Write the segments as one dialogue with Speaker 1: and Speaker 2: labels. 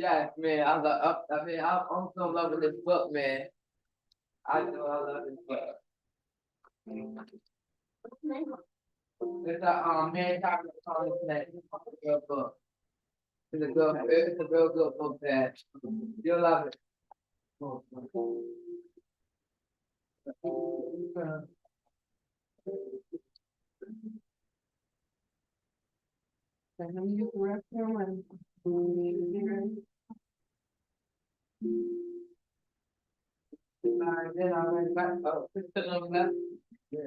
Speaker 1: Yeah, man, I love. I mean, I'm so loving this book, man. I know I love this book. It's a man talking to that good book. It's a real good book that you'll love it. Can you use the restroom and then I went back. Oh, just a little left. Yeah.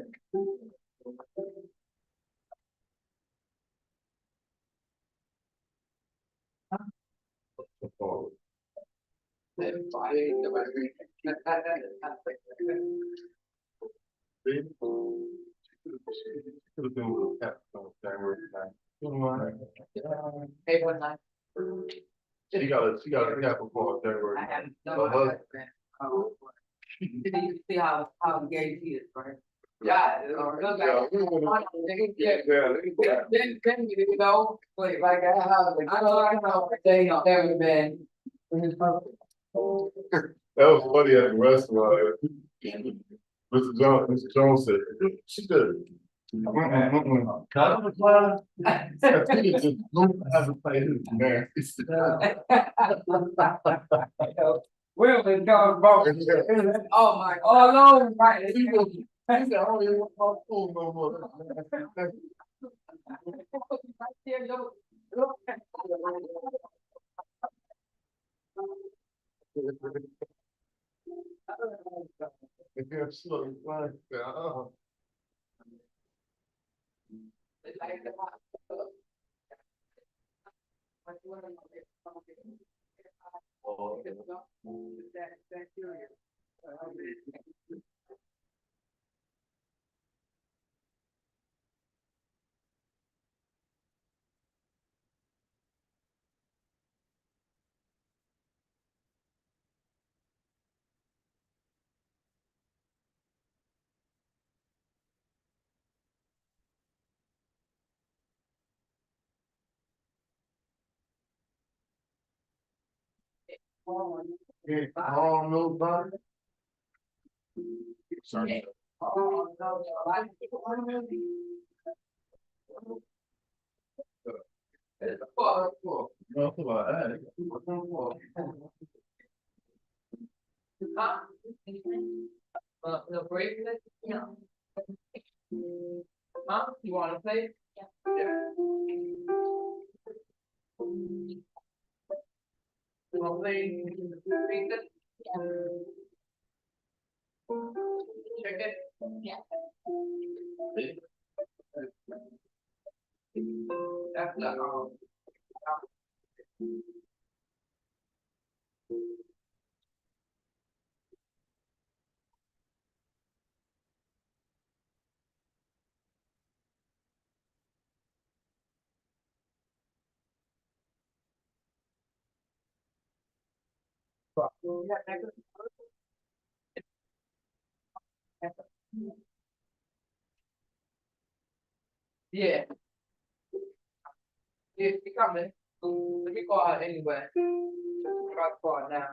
Speaker 2: Could have been with a cap on January 9th.
Speaker 1: Hey, one night.
Speaker 2: She got a Capricorn January.
Speaker 1: I have
Speaker 2: 9th.
Speaker 1: no
Speaker 2: Her
Speaker 1: idea. You see how engaged he is, right? Yeah, look then you know, like I don't know what day he's ever been.
Speaker 2: That was funny at the restaurant. Mr. Jones said, she did. I think it's just don't have a play man.
Speaker 1: We're the dog bro. Oh my, oh no, right.
Speaker 2: He said, I don't even want my phone no more. Yeah, sure, right. Yeah, I don't know about it. Sorry. No, come on,
Speaker 1: The bracelet? No. Huh? You wanna play? Yeah. You wanna play the bracelet? Check it. Yeah. That's the yeah. Yeah, she coming. Let me call her anyway. Try to call her now.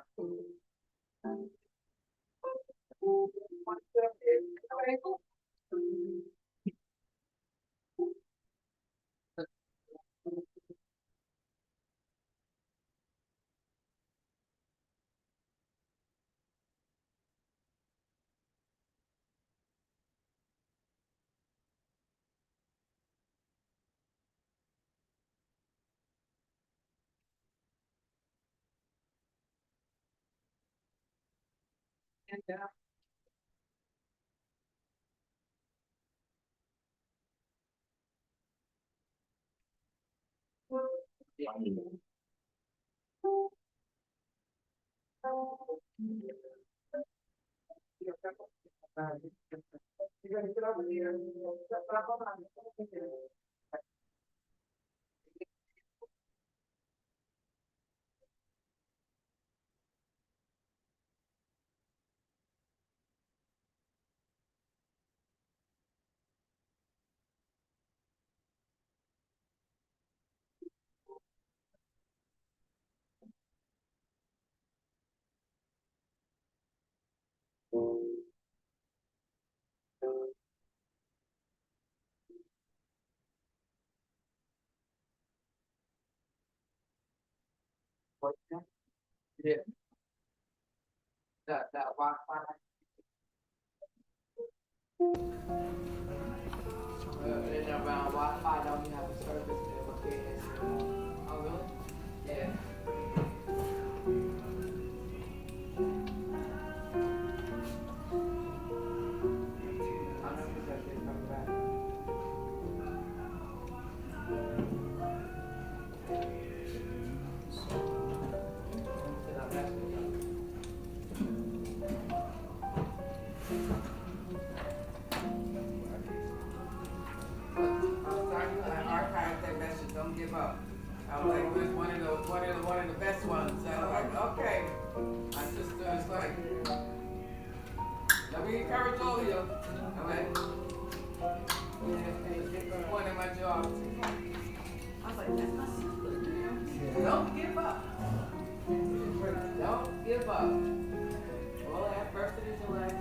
Speaker 1: Yeah. That Wi-Fi. And around Wi-Fi, don't you have a service there? Okay. Oh, really? Yeah. I know you said they're coming back. Said I'm asking you.
Speaker 3: I'm starting to archive that message, don't give up. I was like, where's one of the best ones? I was like, okay. My sister is like, let me encourage all of you. I'm like, one of my jobs. I was like, that's my sister. Don't give up. Don't give up. All that birthday is your life.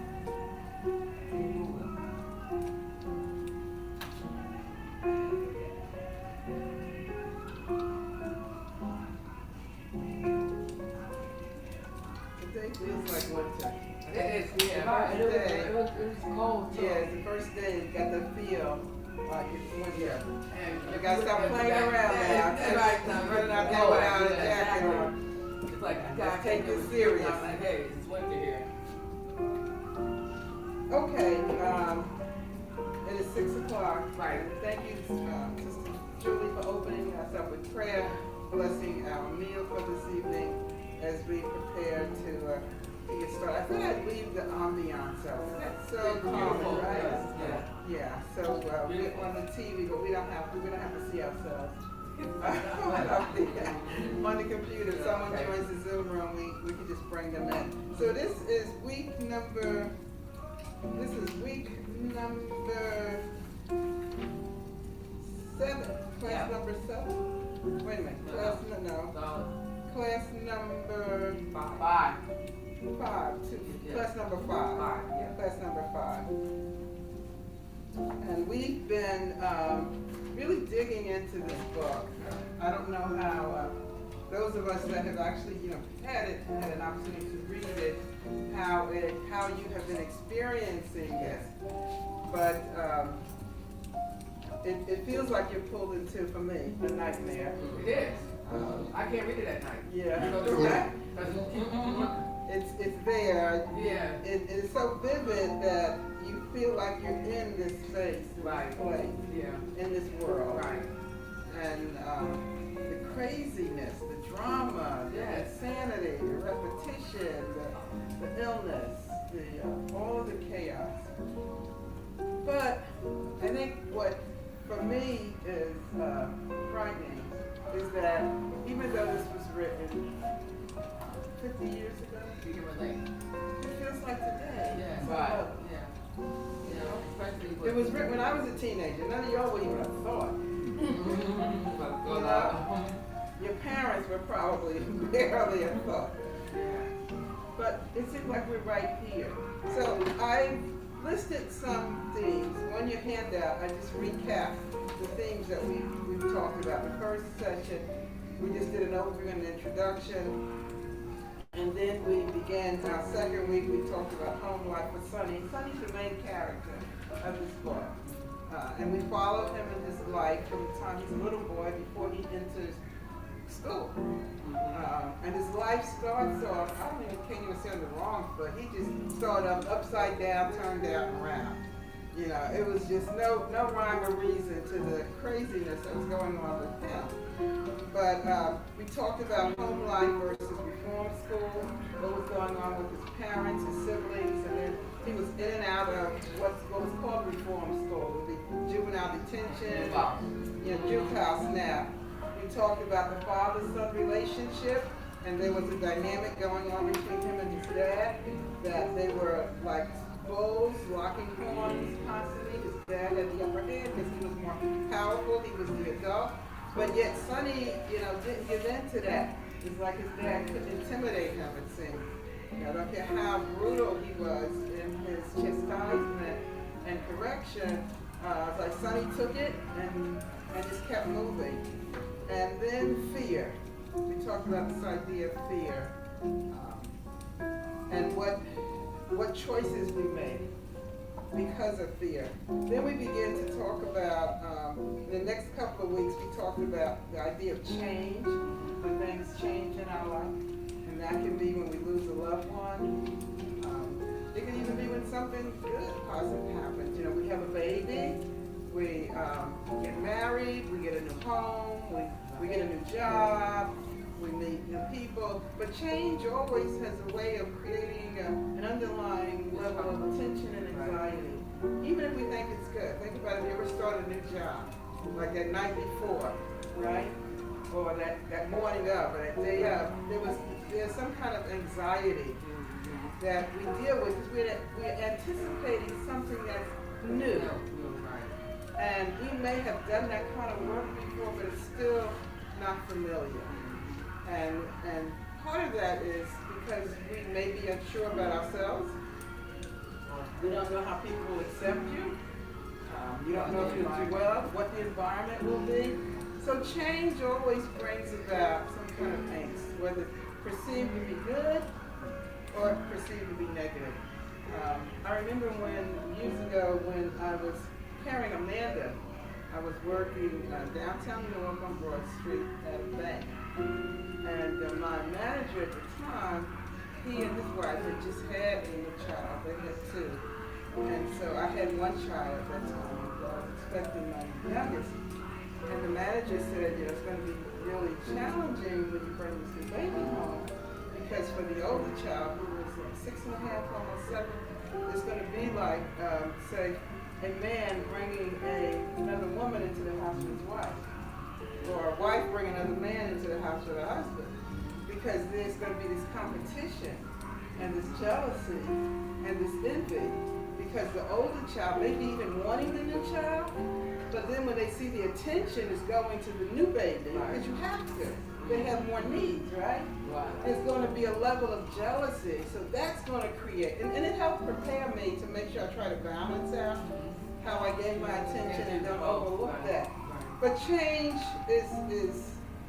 Speaker 4: It feels like winter.
Speaker 3: It is, yeah.
Speaker 1: It was cold too.
Speaker 4: Yeah, it's the first day, you got the feel like it's winter.
Speaker 3: And
Speaker 4: You gotta stop playing around now.
Speaker 3: Right,
Speaker 4: Running out there without a jacket on.
Speaker 3: It's like, you
Speaker 4: Let's take this serious.
Speaker 3: I'm like, hey, it's winter here.
Speaker 4: Okay, it is 6 o'clock.
Speaker 3: Right.
Speaker 4: Thank you, Sister Julie, for opening us up with prayer, blessing our meal for this evening as we prepare to get started. I thought I'd leave the ambiance up. That's so calming, right?
Speaker 3: Yeah.
Speaker 4: Yeah, so we're on the TV, but we don't have to see ourselves. On the computer, if someone joins the Zoom room, we can just bring them in. So this is week number 7, class
Speaker 3: Yeah.
Speaker 4: number 7. Wait a minute, class number
Speaker 1: 5.
Speaker 4: 5,
Speaker 3: Yeah.
Speaker 4: class number 5.
Speaker 3: Five, yeah.
Speaker 4: Class number 5. And we've been really digging into this book. I don't know how those of us that have actually, had an opportunity to read it, how you have been experiencing it. But it feels like you're pulled into, for me, a nightmare.
Speaker 3: It is. I can't read it at night.
Speaker 4: Yeah.
Speaker 3: So do that.
Speaker 4: It's there.
Speaker 3: Yeah.
Speaker 4: It's so vivid that you feel like you're in this space,
Speaker 3: Right.
Speaker 4: this place,
Speaker 3: Yeah.
Speaker 4: in this world.
Speaker 3: Right.
Speaker 4: And the craziness, the drama, the
Speaker 3: Yes.
Speaker 4: insanity, the repetition, the illness, all of the chaos. But I think what for me is frightening is that even though this was written 50 years ago,
Speaker 3: You can relate.
Speaker 4: it feels like today.
Speaker 3: Yeah.
Speaker 4: It's
Speaker 1: Right.
Speaker 4: like,
Speaker 3: Yeah. You know, especially with.
Speaker 4: it was written when I was a teenager. None of y'all would even have thought.
Speaker 3: Go
Speaker 4: You know? Your parents were probably barely a thought. But it seems like we're right here. So I listed some themes. On your handout, I just recapped the themes that we've talked about. The first session, we just did an overview and introduction. And then we began our second week, we talked about home life with Sonny. Sonny's the main character of this book. And we followed him in his life from the time he's a little boy before he enters school. And his life starts off, I don't even can't even say on the wrong foot. He just started up upside down, turned out and around. It was just no rhyme or reason to the craziness that was going on with him. But we talked about home life versus reform school, what was going on with his parents, his siblings, and then he was in and out of what was called reform school, the juvenile detention, juvenile snap. We talked about the father-son relationship, and there was a dynamic going on between him and his dad, that they were like bulls, locking horns constantly. His dad had the upper hand because he was more powerful, he was the adult. But yet Sonny, didn't give in to that. It's like his dad couldn't intimidate him, it seemed. I don't care how brutal he was in his chastisement and correction, it's like Sonny took it and just kept moving. And then fear. We talked about this idea of fear, and what choices we make because of fear. Then we begin to talk about, in the next couple of weeks, we talked about the idea of change, when things change in our life. And that can be when we lose a loved one. It can even be when something good, positive happens. You know, we have a baby, we get married, we get a new home, we get a new job, we meet new people. But change always has a way of creating an underlying level of tension and anxiety. Even if we think it's good. Think about if you ever start a new job, like that night before, right? Or that morning of, or that day of. There's some kind of anxiety that we deal with because we're anticipating something that's new. And we may have done that kind of work before, but it's still not familiar. And part of that is because we may be unsure about ourselves. We don't know how people will accept you. You don't know if you'll do well, what the environment will be. So change always brings about some kind of angst, whether perceived to be good or perceived to be negative. I remember years ago when I was carrying Amanda, I was working downtown New York on Broad Street at a bank. And my manager at the time, he and his wife had just had a new child. They had two. And so I had one child at that time. I was expecting my youngest. And the manager said, you know, it's going to be really challenging when you bring this new baby home. Because for the older child, who was 6.5, almost 7, it's going to be like, say, a man bringing another woman into the house with his wife. Or a wife bringing another man into the house with her husband. Because there's going to be this competition and this jealousy and this envy. Because the older child may be even wanting the new child, but then when they see the attention is going to the new baby, because you have to, they have more needs, right? There's going to be a level of jealousy, so that's going to create, and it helped prepare me to make sure I try to balance out how I gave my attention and don't overlook that. But change is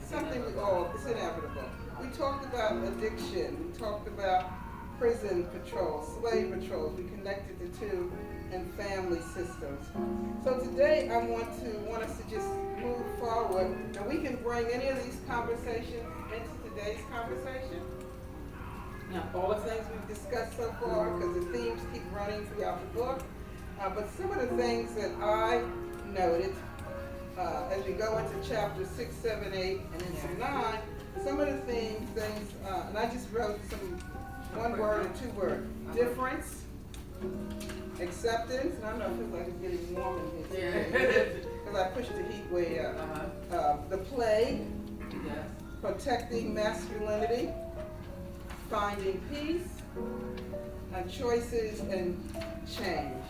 Speaker 4: something it's inevitable. We talked about addiction, we talked about prison patrols, slave patrols, we connected the two, and family systems. So today I want us to just move forward, and we can bring any of these conversations into today's conversation. Now, all the things we've discussed so far, because the themes keep running throughout the book, but some of the things that I noted as we go into chapter 6, 7, 8, and into 9, some of the things, and I just wrote one word and 2 words: difference, acceptance, and I don't know, it feels like it's getting warm in here because I pushed the heat way up. The plague, protecting masculinity, finding peace, and choices and change.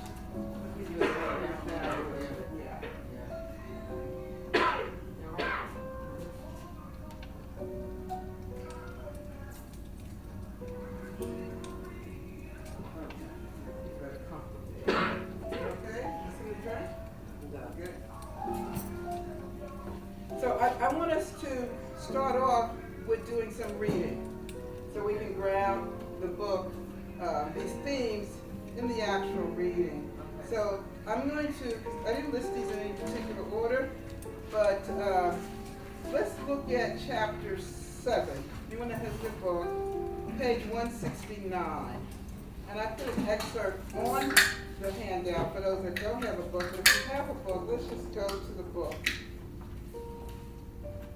Speaker 4: So I want us to start off with doing some reading so we can grab the book, these themes in the actual reading. So I'm going to, I didn't list these in any particular order, but let's look at chapter 7. Anyone that has your book, page 169. And I put an excerpt on the handout for those that don't have a book, but if you have a book, let's just go to the book.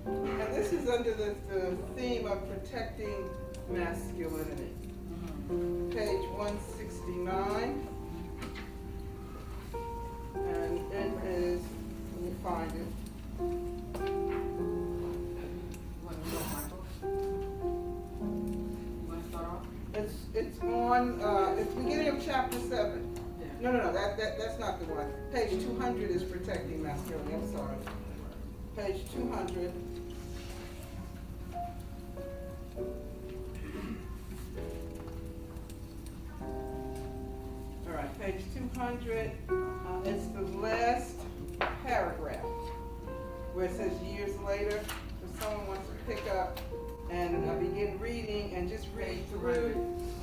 Speaker 4: And this is under the theme of protecting masculinity. Page 169. And it is, let me find it. It's on, it's beginning of chapter 7. No, that's not the one. Page 200 is protecting masculinity, I'm sorry. Page 200. 100, it's the last paragraph where it says years later. If someone wants to pick up and begin reading and just read through,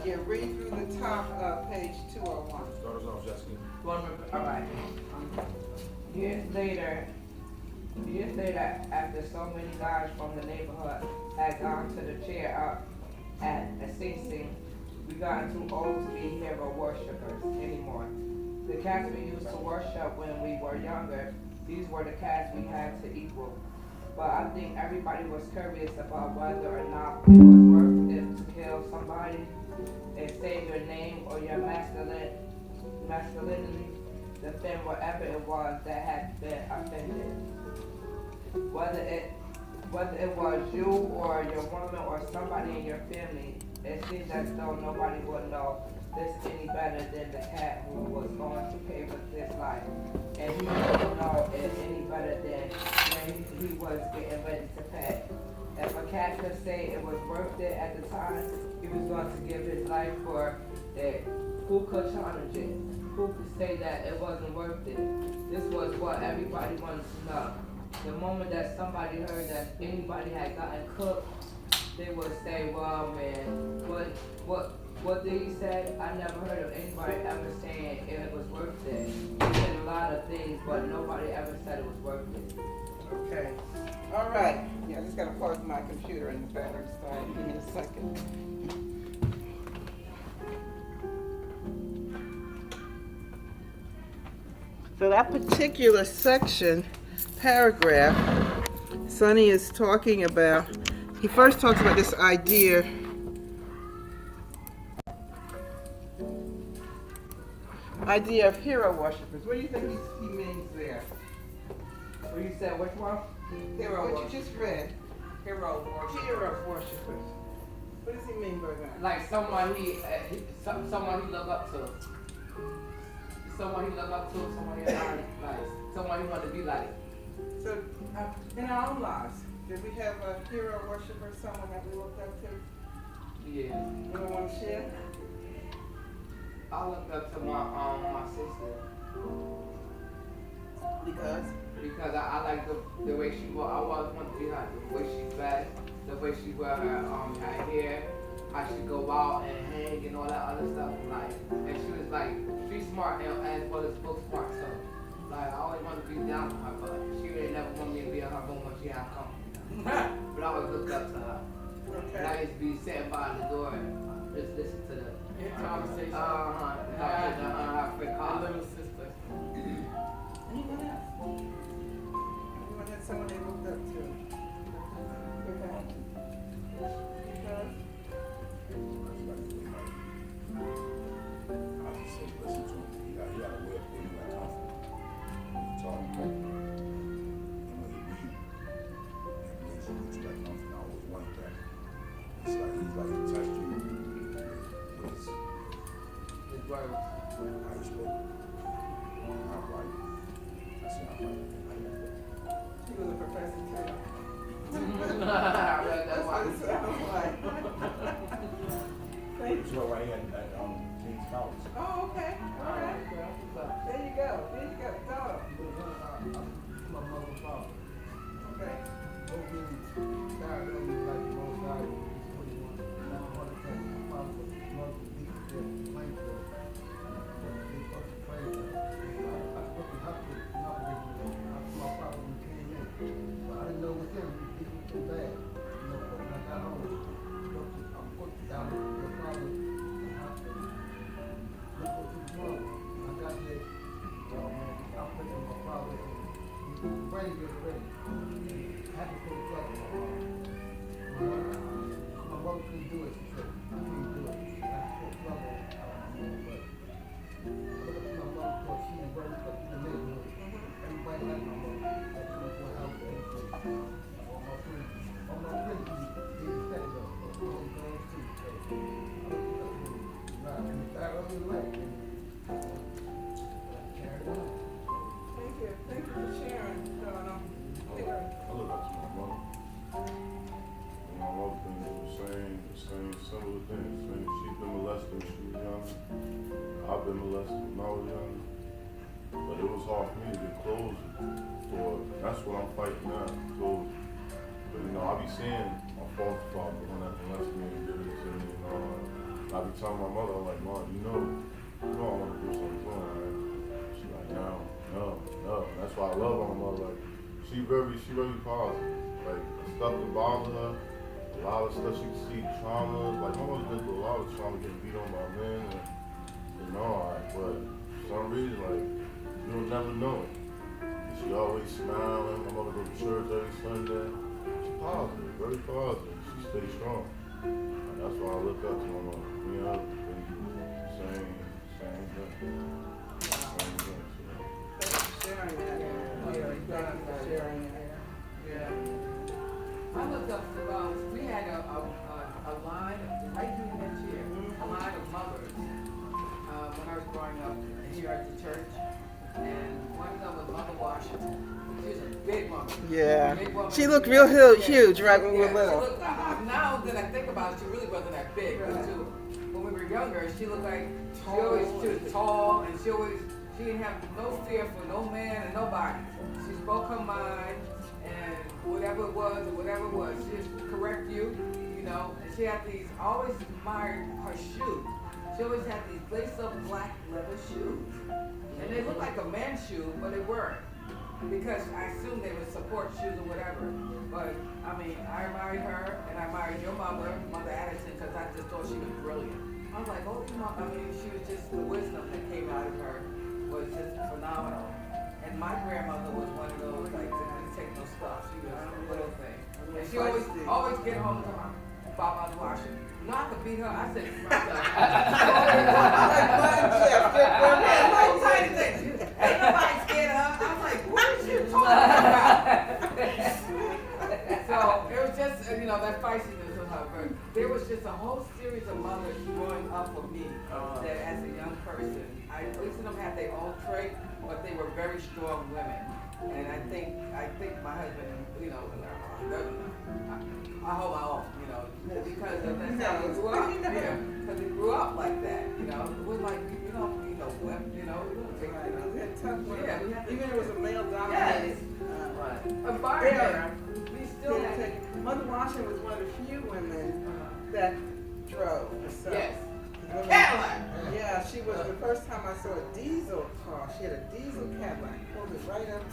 Speaker 4: read through the top of page 201.
Speaker 5: Start us off, Jessica.
Speaker 1: All right. Years later, after so many guys from the neighborhood had gone to the chair up at Assisi, we got too old to be hero worshippers anymore. The cats we used to worship when we were younger, these were the cats we had to equal. But I think everybody was curious about whether or not it was worth it to kill somebody and say your name or your masculinity, defend whatever it was that had been offended. Whether it was you or your woman or somebody in your family, it seems as though nobody would know this any better than the cat who was going to pay with his life. And he didn't know it any better than when he was getting ready to pay. If a cat could say it was worth it at the time he was going to give his life for it, who could challenge it? Who could say that it wasn't worth it? This was what everybody wanted to know. The moment that somebody heard that anybody had gotten cooked, they would say, well, man, what did he say? I never heard of anybody ever saying it was worth it. He said a lot of things, but nobody ever said it was worth it.
Speaker 4: Okay. All right. Yeah, I just gotta pause my computer and the battery started. Give me a second. So that particular section, paragraph, Sonny is talking about, he first talks about this idea of hero worshippers. What do you think he means there?
Speaker 1: What you said, which one?
Speaker 4: What you just read.
Speaker 3: Hero worship.
Speaker 4: Hero worshippers. What does he mean by that?
Speaker 1: Like someone he look up to. Someone he look up to, someone he like, someone he want to be like.
Speaker 4: So, in our own lives, did we have a hero worshiper, someone that we looked up to?
Speaker 1: Yeah.
Speaker 4: Anyone want to share?
Speaker 1: I look up to my sister. Because I like the way she walk. I always want to be like the way she dressed, the way she wear her hair, how she go out and hang and all that other stuff. Like, and she was like, she's smart and as well as book smart. So, like, I always want to be down with her, but she really never want me to be in her room when she have company. But I always looked up to her.
Speaker 4: Okay.
Speaker 1: And I used to be sitting by the door and just listen to the
Speaker 3: Conversation.
Speaker 1: her
Speaker 3: Little sister.
Speaker 4: Anyone else? Anyone had someone they looked up to? Okay.
Speaker 5: I just say, listen to him. He got a way of putting you at comfort. When you talk, and when he read, it makes you put you at comfort. I always wanted that. It's like he's like the type dude with his
Speaker 1: words.
Speaker 5: how he spoke. Not right. I said, I'm right.
Speaker 4: He was a professor too.
Speaker 1: That's
Speaker 4: That's what it sounds like. Thank
Speaker 5: It's
Speaker 4: you.
Speaker 5: all right at King's College.
Speaker 4: Oh, okay. All right. There you go. There you go. Tell him.
Speaker 2: My mother's father.
Speaker 4: Okay.
Speaker 2: Both of them died early, like most died when he was 21. Now, heart attack. My father was multiple beats there, Plainfield. They fucking crazy. I put the hospital, my father when he came in. But I didn't know with him, he was too bad. You know, but when I got home, I put down your father in the hospital. Look what he was wrong. I got there, I put my father in. He was ready to get ready. Had to put a plug in my mom. My mother couldn't do it. She said, I can't do it. I had to put a plug on my mom. But I look at my mom because she was very quick in the neighborhood. Everybody liked my mom. I come to her house and say, all my friends didn't say that. But all the girls too. So I looked up to them. Right. And it's that other way. Carried on.
Speaker 4: Thank you. Thank you for sharing, Donna.
Speaker 5: I look up to my mother. And my mother been the same similar things. She's been molested when she was young. I've been molested when I was young.
Speaker 6: it was hard for me to get clothes for. That's what I'm fighting now, clothes. But you know, I be seeing my foster father when that molested me and did it to me, and I be telling my mother, I'm like, Mom, you know I want to do something wrong, right? She's like, no. And that's why I love my mother. Like, she very positive. Like, the stuff that bother her, a lot of stuff she can see, trauma. Like, my mother's been through a lot of trauma, getting beat on by men, and all right. But for some reason, like, you'll never know it. And she always smiling. My mother goes to church every Sunday. She's positive, very positive. She stays strong. And that's why I look up to my mother. You know, same thing. Same thing.
Speaker 4: Thanks for sharing that. Yeah, thank you for sharing that.
Speaker 3: Yeah. I looked up we had a line right through next year, a line of mothers when I was growing up here at the church, and one of them was Mother Washington. She was a big woman.
Speaker 4: Yeah.
Speaker 3: Big woman.
Speaker 4: She looked real huge right when we were
Speaker 3: She
Speaker 4: little.
Speaker 3: looked, now that I think about it, she really wasn't that big.
Speaker 4: Right.
Speaker 3: When we were younger, she looked like she was tall, and she didn't have no fear for no man and nobody. She spoke her mind, and whatever it was, she just correct you, you know. And she had these, I always admired her shoes. She always had these lace-up black leather shoes. And they looked like a man's shoe, but they weren't. Because I assumed they were support shoes or whatever. But, I mean, I admired her, and I admired your mother, Mother Addison, because I just thought she was brilliant. I was like, oh, you know, I mean, she was just, the wisdom that came out of her was just phenomenal. And my grandmother was one of those, like, didn't take no stuff. She was a little thing. And she always get home and come out, Bob Washington. You know, I could beat her. I said to myself, no tiny thing. Ain't nobody scared of her. I was like, what is she talking about? So it was just, you know, that feistiness of her. But there was just a whole series of mothers growing up for me that as a young person, each of them had their own trait, but they were very strong women. And I think my husband, you know, I hold my own, you know, because of that's how we grew up. Yeah, because we grew up like that, you know. It was like, you know, women, you know.
Speaker 4: We had tough women.
Speaker 3: Yeah, we had
Speaker 4: Even it was a male
Speaker 3: Yes.
Speaker 4: dominated
Speaker 3: Environment. We still had.
Speaker 4: Mother Washington was one of the few women that drove. So
Speaker 3: Yes.
Speaker 4: women-
Speaker 3: Cadillac.
Speaker 4: Yeah, she was the first time I saw a diesel car. She had a diesel Cadillac, pulled it right up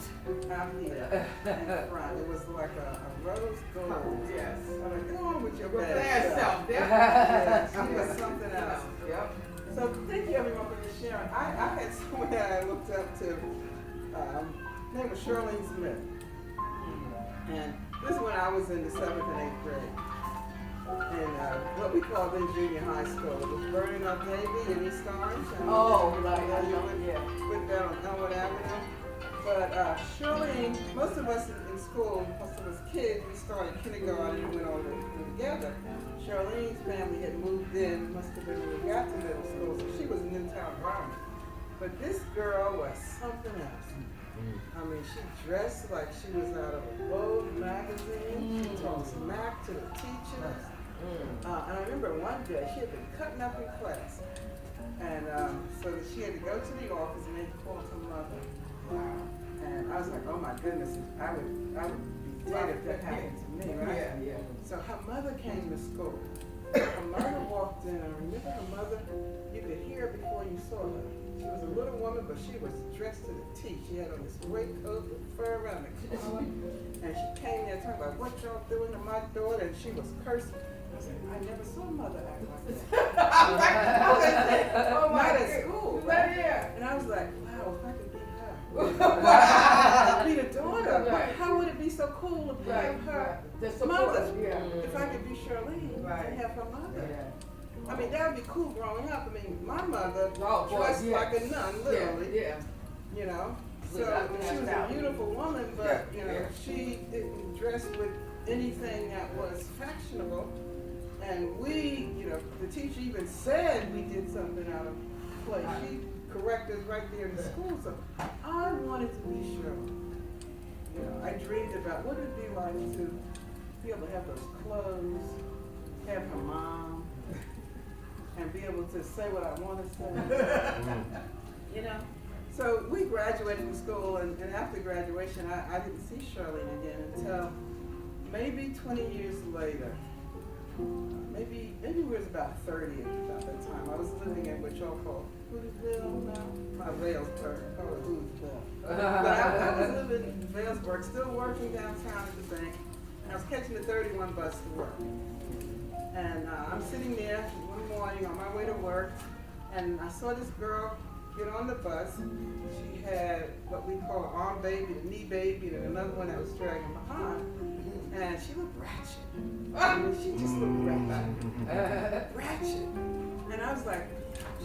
Speaker 4: out here in front. It was like a rose gold.
Speaker 3: Yes.
Speaker 4: I'm like, go on with your
Speaker 3: Bad
Speaker 4: bad
Speaker 3: self.
Speaker 4: self.
Speaker 3: Yeah.
Speaker 4: Yeah, she was something else.
Speaker 3: Yep.
Speaker 4: So thank you everyone for your sharing. I had someone that I looked up to. Her name was Charlene Smith. And this is when I was in the 7th and 8th grade. In what we called then junior high school. It was Vernon L. Davy in East Orange.
Speaker 3: Oh, right.
Speaker 4: With that on Elwood Avenue. But Charlene, most of us in school, most of us kids, we started kindergarten and went over together. Charlene's family had moved in, must have been when we got to middle school, so she was a Newtown environment. But this girl was something else. I mean, she dressed like she was out of a Vogue magazine. She talked smack to the teachers. And I remember one day she had been cutting up in class. And so she had to go to the office and make a call to her mother. And I was like, oh my goodness, I would be dead if that happened to me, right?
Speaker 3: Yeah.
Speaker 4: So her mother came to school. Her mother walked in, and I remember her mother, you could hear her before you saw her. She was a little woman, but she was dressed to the T. She had on this great coat with fur around the collar. And she came there talking about what y'all doing to my daughter, and she was cursing. I said, I never saw mother act like that.
Speaker 3: Oh my
Speaker 4: Not
Speaker 3: God.
Speaker 4: at school.
Speaker 3: Right here.
Speaker 4: And I was like, wow, if I could be her. Be the daughter.
Speaker 3: Right.
Speaker 4: How would it be so cool to have her
Speaker 3: The support.
Speaker 4: mother?
Speaker 3: Yeah.
Speaker 4: If I could be Charlene
Speaker 3: Right.
Speaker 4: and have her mother.
Speaker 3: Yeah.
Speaker 4: I mean, that would be cool growing up. I mean, my mother
Speaker 3: Oh, boy,
Speaker 4: dressed
Speaker 3: yes.
Speaker 4: like a nun, literally.
Speaker 3: Yeah.
Speaker 4: You know?
Speaker 3: We
Speaker 4: So
Speaker 3: got
Speaker 4: she was
Speaker 3: passed
Speaker 4: a
Speaker 3: out.
Speaker 4: beautiful woman, but,
Speaker 3: Yeah,
Speaker 4: you know,
Speaker 3: yeah.
Speaker 4: she didn't dress with anything that was fashionable. And we, you know, the teacher even said we did something out of place. She corrected us right there in the school. So I wanted to be sure. You know, I dreamed about what it'd be like to be able to have those clothes, have her mom, and be able to say what I want to say. You know? So we graduated from school, and after graduation, I didn't see Charlene again until maybe 20 years later. Maybe we was about 30 about that time. I was living in what y'all call Hootersville now. Not Vailsburg, call it Hootersville. But I was living in Vailsburg, still working downtown at the bank. And I was catching the 31 bus to work. And I'm sitting there one morning on my way to work, and I saw this girl get on the bus. She had what we call an arm baby, a knee baby, and another one that was dragging behind. And she looked ratchet. I mean, she just looked ratchet. And I was like,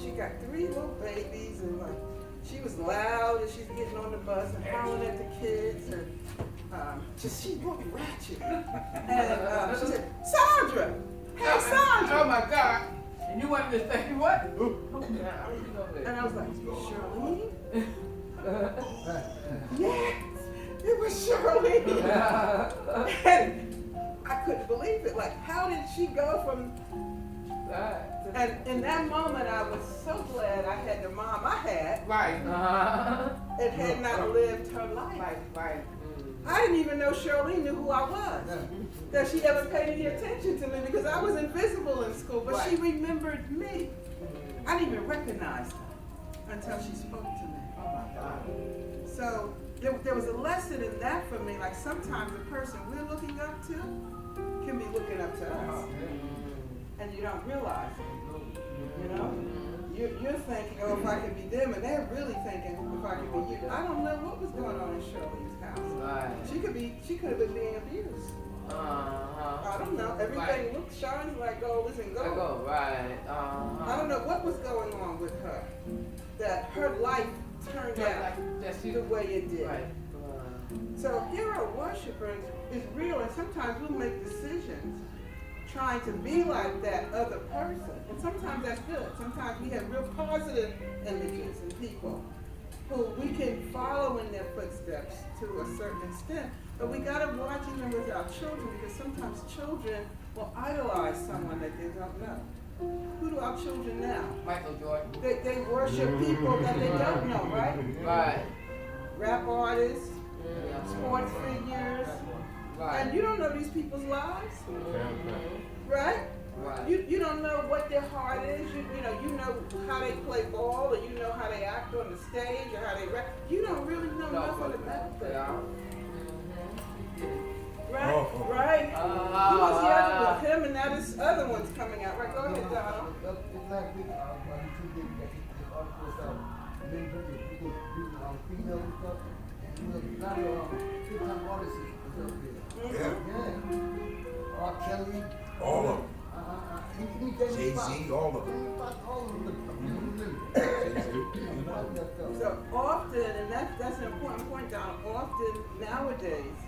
Speaker 4: she got 3 little babies, and like, she was loud as she's getting on the bus and hollering at the kids, and she looked ratchet. And she said, Sandra! Hey, Sandra!
Speaker 3: Oh my God. And you wanted to say what?
Speaker 4: And I was like, Charlene? Yes, it was Charlene. And I couldn't believe it. Like, how did she go from... And in that moment, I was so glad I had the mom I had.
Speaker 3: Right.
Speaker 4: And had not lived her life.
Speaker 3: Right.
Speaker 4: I didn't even know Charlene knew who I was. That she ever paid any attention to me because I was invisible in school, but she remembered me. I didn't even recognize her until she spoke to me.
Speaker 3: Oh my God.
Speaker 4: So there was a lesson in that for me. Like sometimes the person we're looking up to can be looking up to us. And you don't realize it. You know? You're thinking, oh, if I could be them, and they're really thinking, if I could be you. I don't know what was going on in Shirley's house.
Speaker 3: Right.
Speaker 4: She could have been being abused. I don't know. Everything looked shiny like gold isn't gold.
Speaker 3: Right.
Speaker 4: I don't know what was going on with her. That her life turned out the way it did.
Speaker 3: Right.
Speaker 4: So hero worshipers is real, and sometimes we'll make decisions trying to be like that other person. And sometimes that's good. Sometimes we have real positive images in people who we can follow in their footsteps to a certain extent. But we gotta watch even with our children, because sometimes children will idolize someone that they don't know. Who do our children now?
Speaker 3: Michael Jordan.
Speaker 4: They worship people that they don't know, right?
Speaker 3: Right.
Speaker 4: Rap artists, sports figures.
Speaker 3: Right.
Speaker 4: And you don't know these people's lives, right?
Speaker 3: Right.
Speaker 4: You don't know what their heart is. You know how they play ball, or you know how they act on the stage, or how they rap. You don't really know nothing about them. Right? Right? Who was the other one? Him, and now this other one's coming out. Right? Go ahead, Donald.
Speaker 2: It's like we, when you did the articles out, maybe people female and stuff, and a lot of big-time artists was up there. Yeah. R. Kelly.
Speaker 5: All of them.
Speaker 2: Jay-Z,
Speaker 5: all of them.
Speaker 2: All of them.
Speaker 4: So often, and that's an important point, Donald, often nowadays,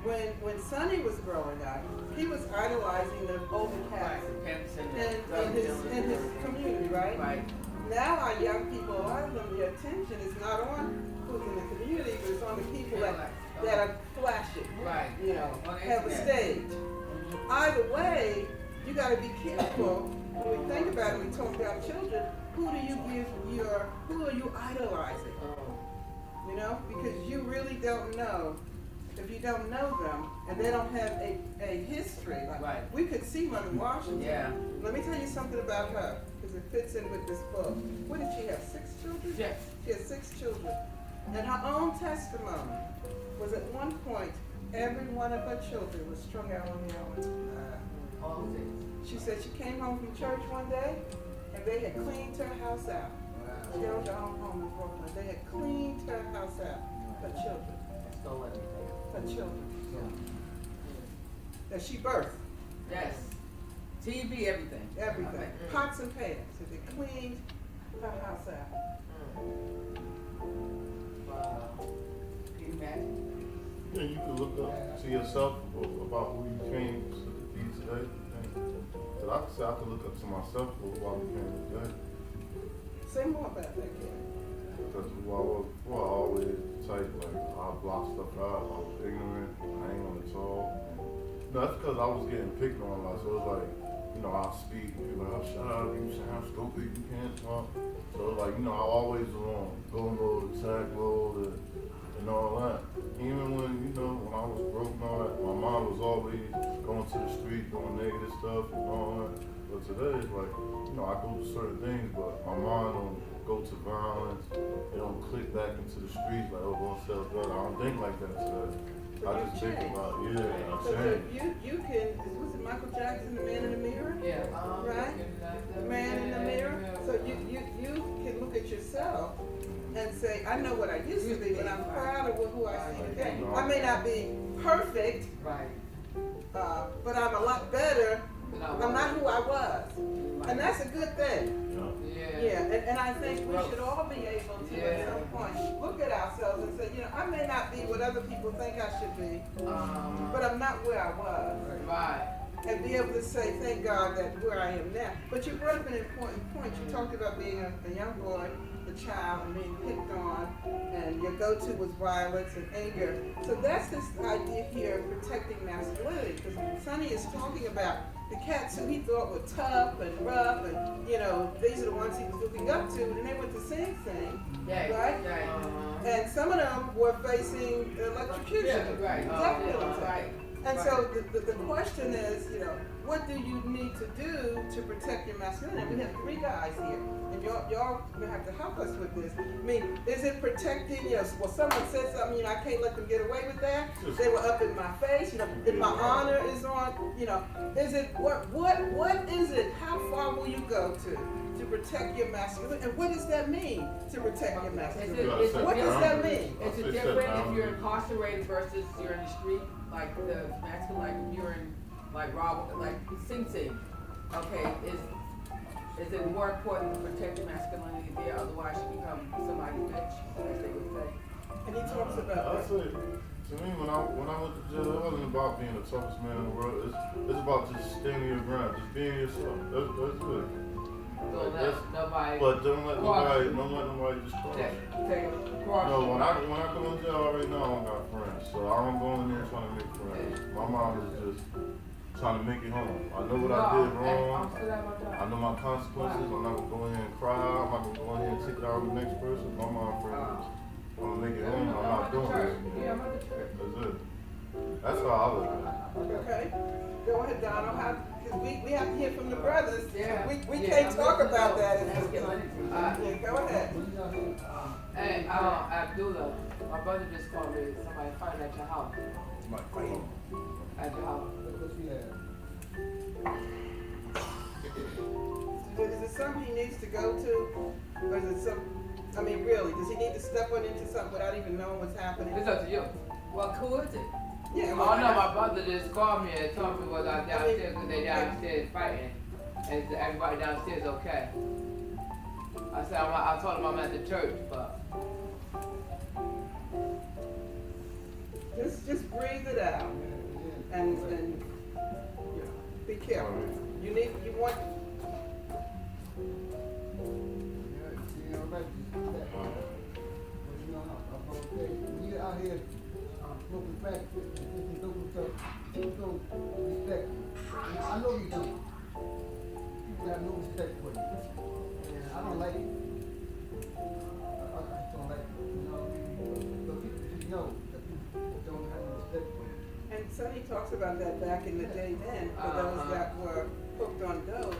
Speaker 4: when Sonny was growing up, he was idolizing the older cats in his community, right?
Speaker 3: Right.
Speaker 4: Now our young people, a lot of them, their attention is not on who's in the community, but it's on the people that are flashing,
Speaker 3: Right.
Speaker 4: you know,
Speaker 3: On the
Speaker 4: have a
Speaker 3: internet.
Speaker 4: stage. Either way, you got to be careful when we think about it. We talk about children. Who are you idolizing? You know, because you really don't know. If you don't know them and they don't have a history, like
Speaker 3: Right.
Speaker 4: we could see Mother Washington.
Speaker 3: Yeah.
Speaker 4: Let me tell you something about her, because it fits in with this book. What did she have? 6 children?
Speaker 3: Yes.
Speaker 4: She had 6 children. And her own testimony was at one point, every one of her children was strung out on heroin.
Speaker 3: All of it.
Speaker 4: She said she came home from church one day and they had cleaned her house out. She owned her own home in Brooklyn. They had cleaned her house out. Her children.
Speaker 3: Stole everything.
Speaker 4: Her children. That she birthed.
Speaker 3: Yes. TV, everything.
Speaker 4: Everything. Pots and pans. So they cleaned her house out.
Speaker 3: Wow. Can you imagine?
Speaker 6: Yeah, you can look up to yourself about who you became to be today. Cause I can say I can look up to myself for who I became today.
Speaker 4: Say more about that, kid.
Speaker 6: Because who I was before, I always type like I block stuff out. I was ignorant. I ain't want to talk. No, that's because I was getting picked on a lot. So it's like you know, I'll speak, and people like, oh, shut up, you sound stupid, you can't talk. So, like, you know, I always was on go mode, attack mode, and all that. Even when, you know, when I was broke and all that, my mom was always going to the street, doing negative stuff and all that. But today, it's like, you know, I go to certain things, but my mom don't go to violence. They don't click back into the streets like, oh, go sell drugs. I don't think like that today. I just think about, yeah, I
Speaker 4: So
Speaker 6: changed.
Speaker 4: you can, was it Michael Jackson, The Man in the Mirror?
Speaker 3: Yeah.
Speaker 4: Right? The Man in the Mirror? So you can look at yourself and say, I know what I used to be, but I'm proud of who I see today. I may not be perfect,
Speaker 3: Right.
Speaker 4: but I'm a lot better. I'm not who I was. And that's a good thing. Yeah, and I think we should all be able to at some point look at ourselves and say, you know, I may not be what other people think I should be, but I'm not where I was.
Speaker 3: Right.
Speaker 4: And be able to say, thank God that where I am now. But you brought up an important point. You talked about being a young boy, a child, and being picked on, and your go-to was violence and anger. So that's this idea here of protecting masculinity, because Sonny is talking about the cats who he thought were tough and rough, and you know, these are the ones he was looking up to, and they went to Sing Sing, right? And some of them were facing electrocution, death penalty. And so the question is, you know, what do you need to do to protect your masculinity? We have three guys here, and y'all have to help us with this. I mean, is it protecting, you know, well, someone said something, you know, I can't let them get away with that. They were up in my face, you know, if my honor is on, you know, is it, what is it? How far will you go to protect your masculinity? And what does that mean to protect your masculinity? What does that mean?
Speaker 3: Is it different if you're incarcerated versus you're in the street? Like the masculine, like if you're in, like Rob, like Sing Sing, okay, is it more important to protect your masculinity there, otherwise you become somebody's bitch, as they would say?
Speaker 4: And he talks
Speaker 6: I
Speaker 4: about
Speaker 6: say, to me, when I went to jail, it wasn't about being the toughest man in the world. It's about just standing your ground, just being yourself. That's good.
Speaker 3: Don't let nobody.
Speaker 6: But don't let nobody just cross you.
Speaker 3: Take a cross.
Speaker 6: No, when I go in jail, I already know I don't got friends, so I don't go in there trying to make friends. My mom is just trying to make it home. I know what I did wrong. I know my consequences. I'm not gonna go in here and cry. I'm not gonna go in here and take it out on the next person. My mom friends. I'm gonna make it home. I'm not doing it.
Speaker 3: Yeah, I'm at the church.
Speaker 6: That's it. That's how I look at it.
Speaker 4: okay. Go ahead, Donald. Because we have to hear from the brothers.
Speaker 3: Yeah.
Speaker 4: We can't talk about that in this
Speaker 3: Masculinity.
Speaker 4: Yeah, go ahead.
Speaker 3: Hey, Abdullah, my brother just called me. Somebody fighting at your house. At your house.
Speaker 4: Is it something he needs to go to? Or is it some, I mean, really, does he need to step on into something without even knowing what's happening?
Speaker 3: It's up to you. Well, who is it?
Speaker 4: Yeah,
Speaker 3: Oh no, my brother just called me and told me was out downstairs because they downstairs fighting. And everybody downstairs okay. I said, I told him I'm at the church, but.
Speaker 4: Just breathe it out. And you know, be careful. You want,
Speaker 2: You out here smoking crack, smoking stuff, people don't respect you. I know you don't. People have no respect for you. And I don't like it. I just don't like it. You know, but people should know that people don't have no respect for you.
Speaker 4: and Sonny talks about that back in the day then, for those that were hooked on dope.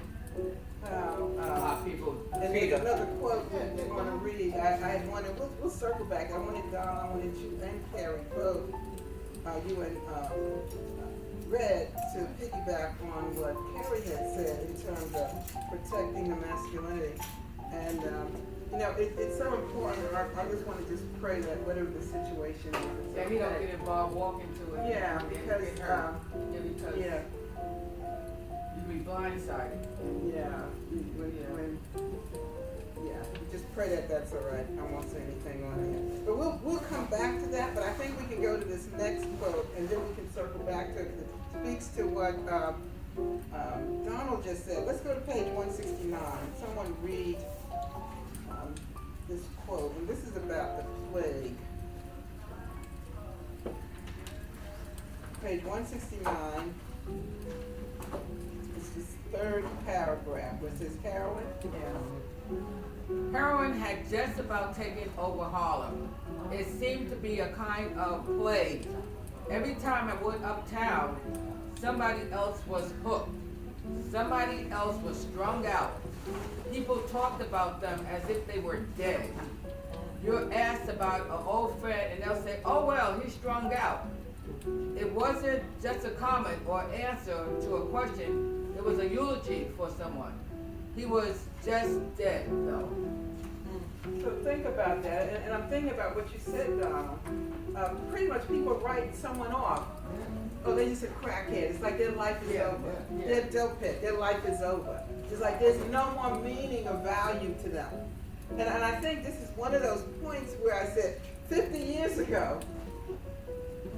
Speaker 3: People.
Speaker 4: And there's another quote that we want to read. I had wanted, we'll circle back. I wanted Don, I wanted you and Carrie both, you and Red, to piggyback on what Carrie had said in terms of protecting the masculinity. And, you know, it's so important. I just want to just pray that whatever the situation is.
Speaker 3: Yeah, he don't get involved, walk into it.
Speaker 4: Yeah,
Speaker 3: and
Speaker 4: because,
Speaker 3: get hurt. Because
Speaker 4: yeah,
Speaker 3: you be blindsided.
Speaker 4: yeah, just pray that that's all right. I won't say anything on it. But we'll come back to that, but I think we can go to this next quote, and then we can circle back to it, 'cause it speaks to what Donald just said. Let's go to page 169. Someone read this quote, and this is about the plague. Page 169. It's this third paragraph, where it says heroin.
Speaker 3: Heroin had just about taken over Harlem. It seemed to be a kind of plague. Every time I went uptown, somebody else was hooked. Somebody else was strung out. People talked about them as if they were dead. You're asked about an old friend and they'll say, oh well, he's strung out. It wasn't just a comment or answer to a question, it was a eulogy for someone. He was just dead though.
Speaker 4: So think about that, and I'm thinking about what you said, Donald. Pretty much people write someone off. Oh, they're just a crackhead. It's like their life is over.
Speaker 3: Yeah.
Speaker 4: They're dope head. Their life is over. It's like there's no more meaning or value to them. And I think this is one of those points where I said, 50 years ago,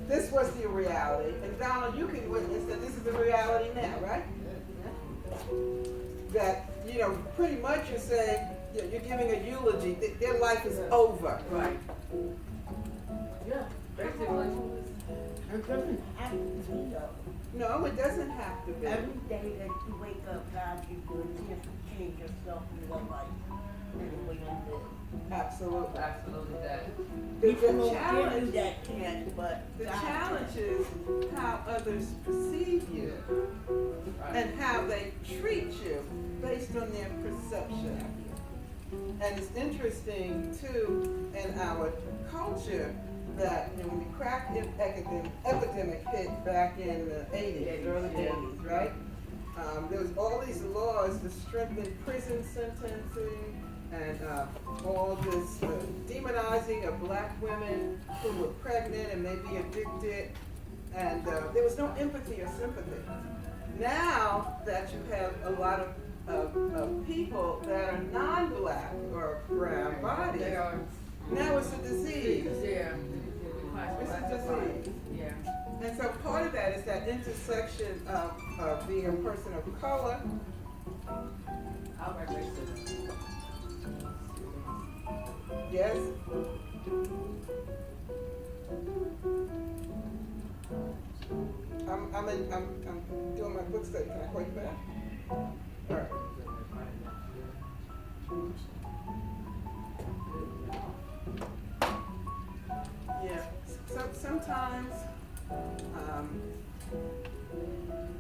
Speaker 4: this was the reality. And Donald, you can witness that this is the reality now, right? That, you know, pretty much you're saying, you're giving a eulogy. Their life is over.
Speaker 3: Right. Yeah, basically.
Speaker 7: It doesn't have to be though.
Speaker 4: No, it doesn't have to be.
Speaker 7: Every day that you wake up, God gives you a chance to change yourself in your life and the way you live.
Speaker 4: Absolutely.
Speaker 3: Absolutely that.
Speaker 7: People
Speaker 4: The
Speaker 7: won't give
Speaker 4: challenge,
Speaker 7: you that chance, but
Speaker 4: the
Speaker 7: God
Speaker 4: challenge is how others perceive you and how they treat you based on their perception of you. And it's interesting too in our culture that, you know, when the crack epidemic hit back in the 80s, early 80s, right? There was all these laws to strengthen prison sentencing and all this demonizing of black women who were pregnant and maybe addicted, and there was no empathy or sympathy. Now that you have a lot of people that are non-black or brown bodies,
Speaker 3: They are.
Speaker 4: now it's a disease.
Speaker 3: Yeah.
Speaker 4: It's a disease.
Speaker 3: Yeah.
Speaker 4: And so part of that is that intersection of being a person of color.
Speaker 3: Outright racism.
Speaker 4: Yes. I'm doing my book study. Can I call you back? All right. Yeah. So sometimes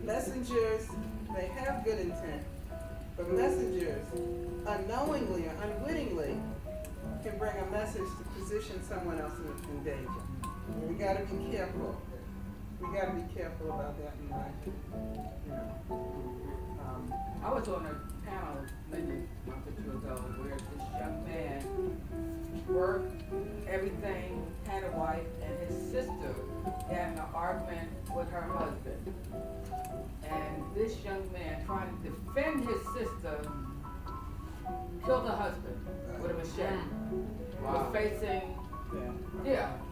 Speaker 4: messengers, they have good intent, but messengers unknowingly or unwittingly can bring a message to position someone else in danger. And we gotta be careful. We gotta be careful about that in life. You know.
Speaker 3: I was on a panel maybe a month or two ago where this young man worked, everything, had a wife, and his sister had an argument with her husband. And this young man, trying to defend his sister, killed her husband with a machete.
Speaker 1: Wow.
Speaker 3: Was facing,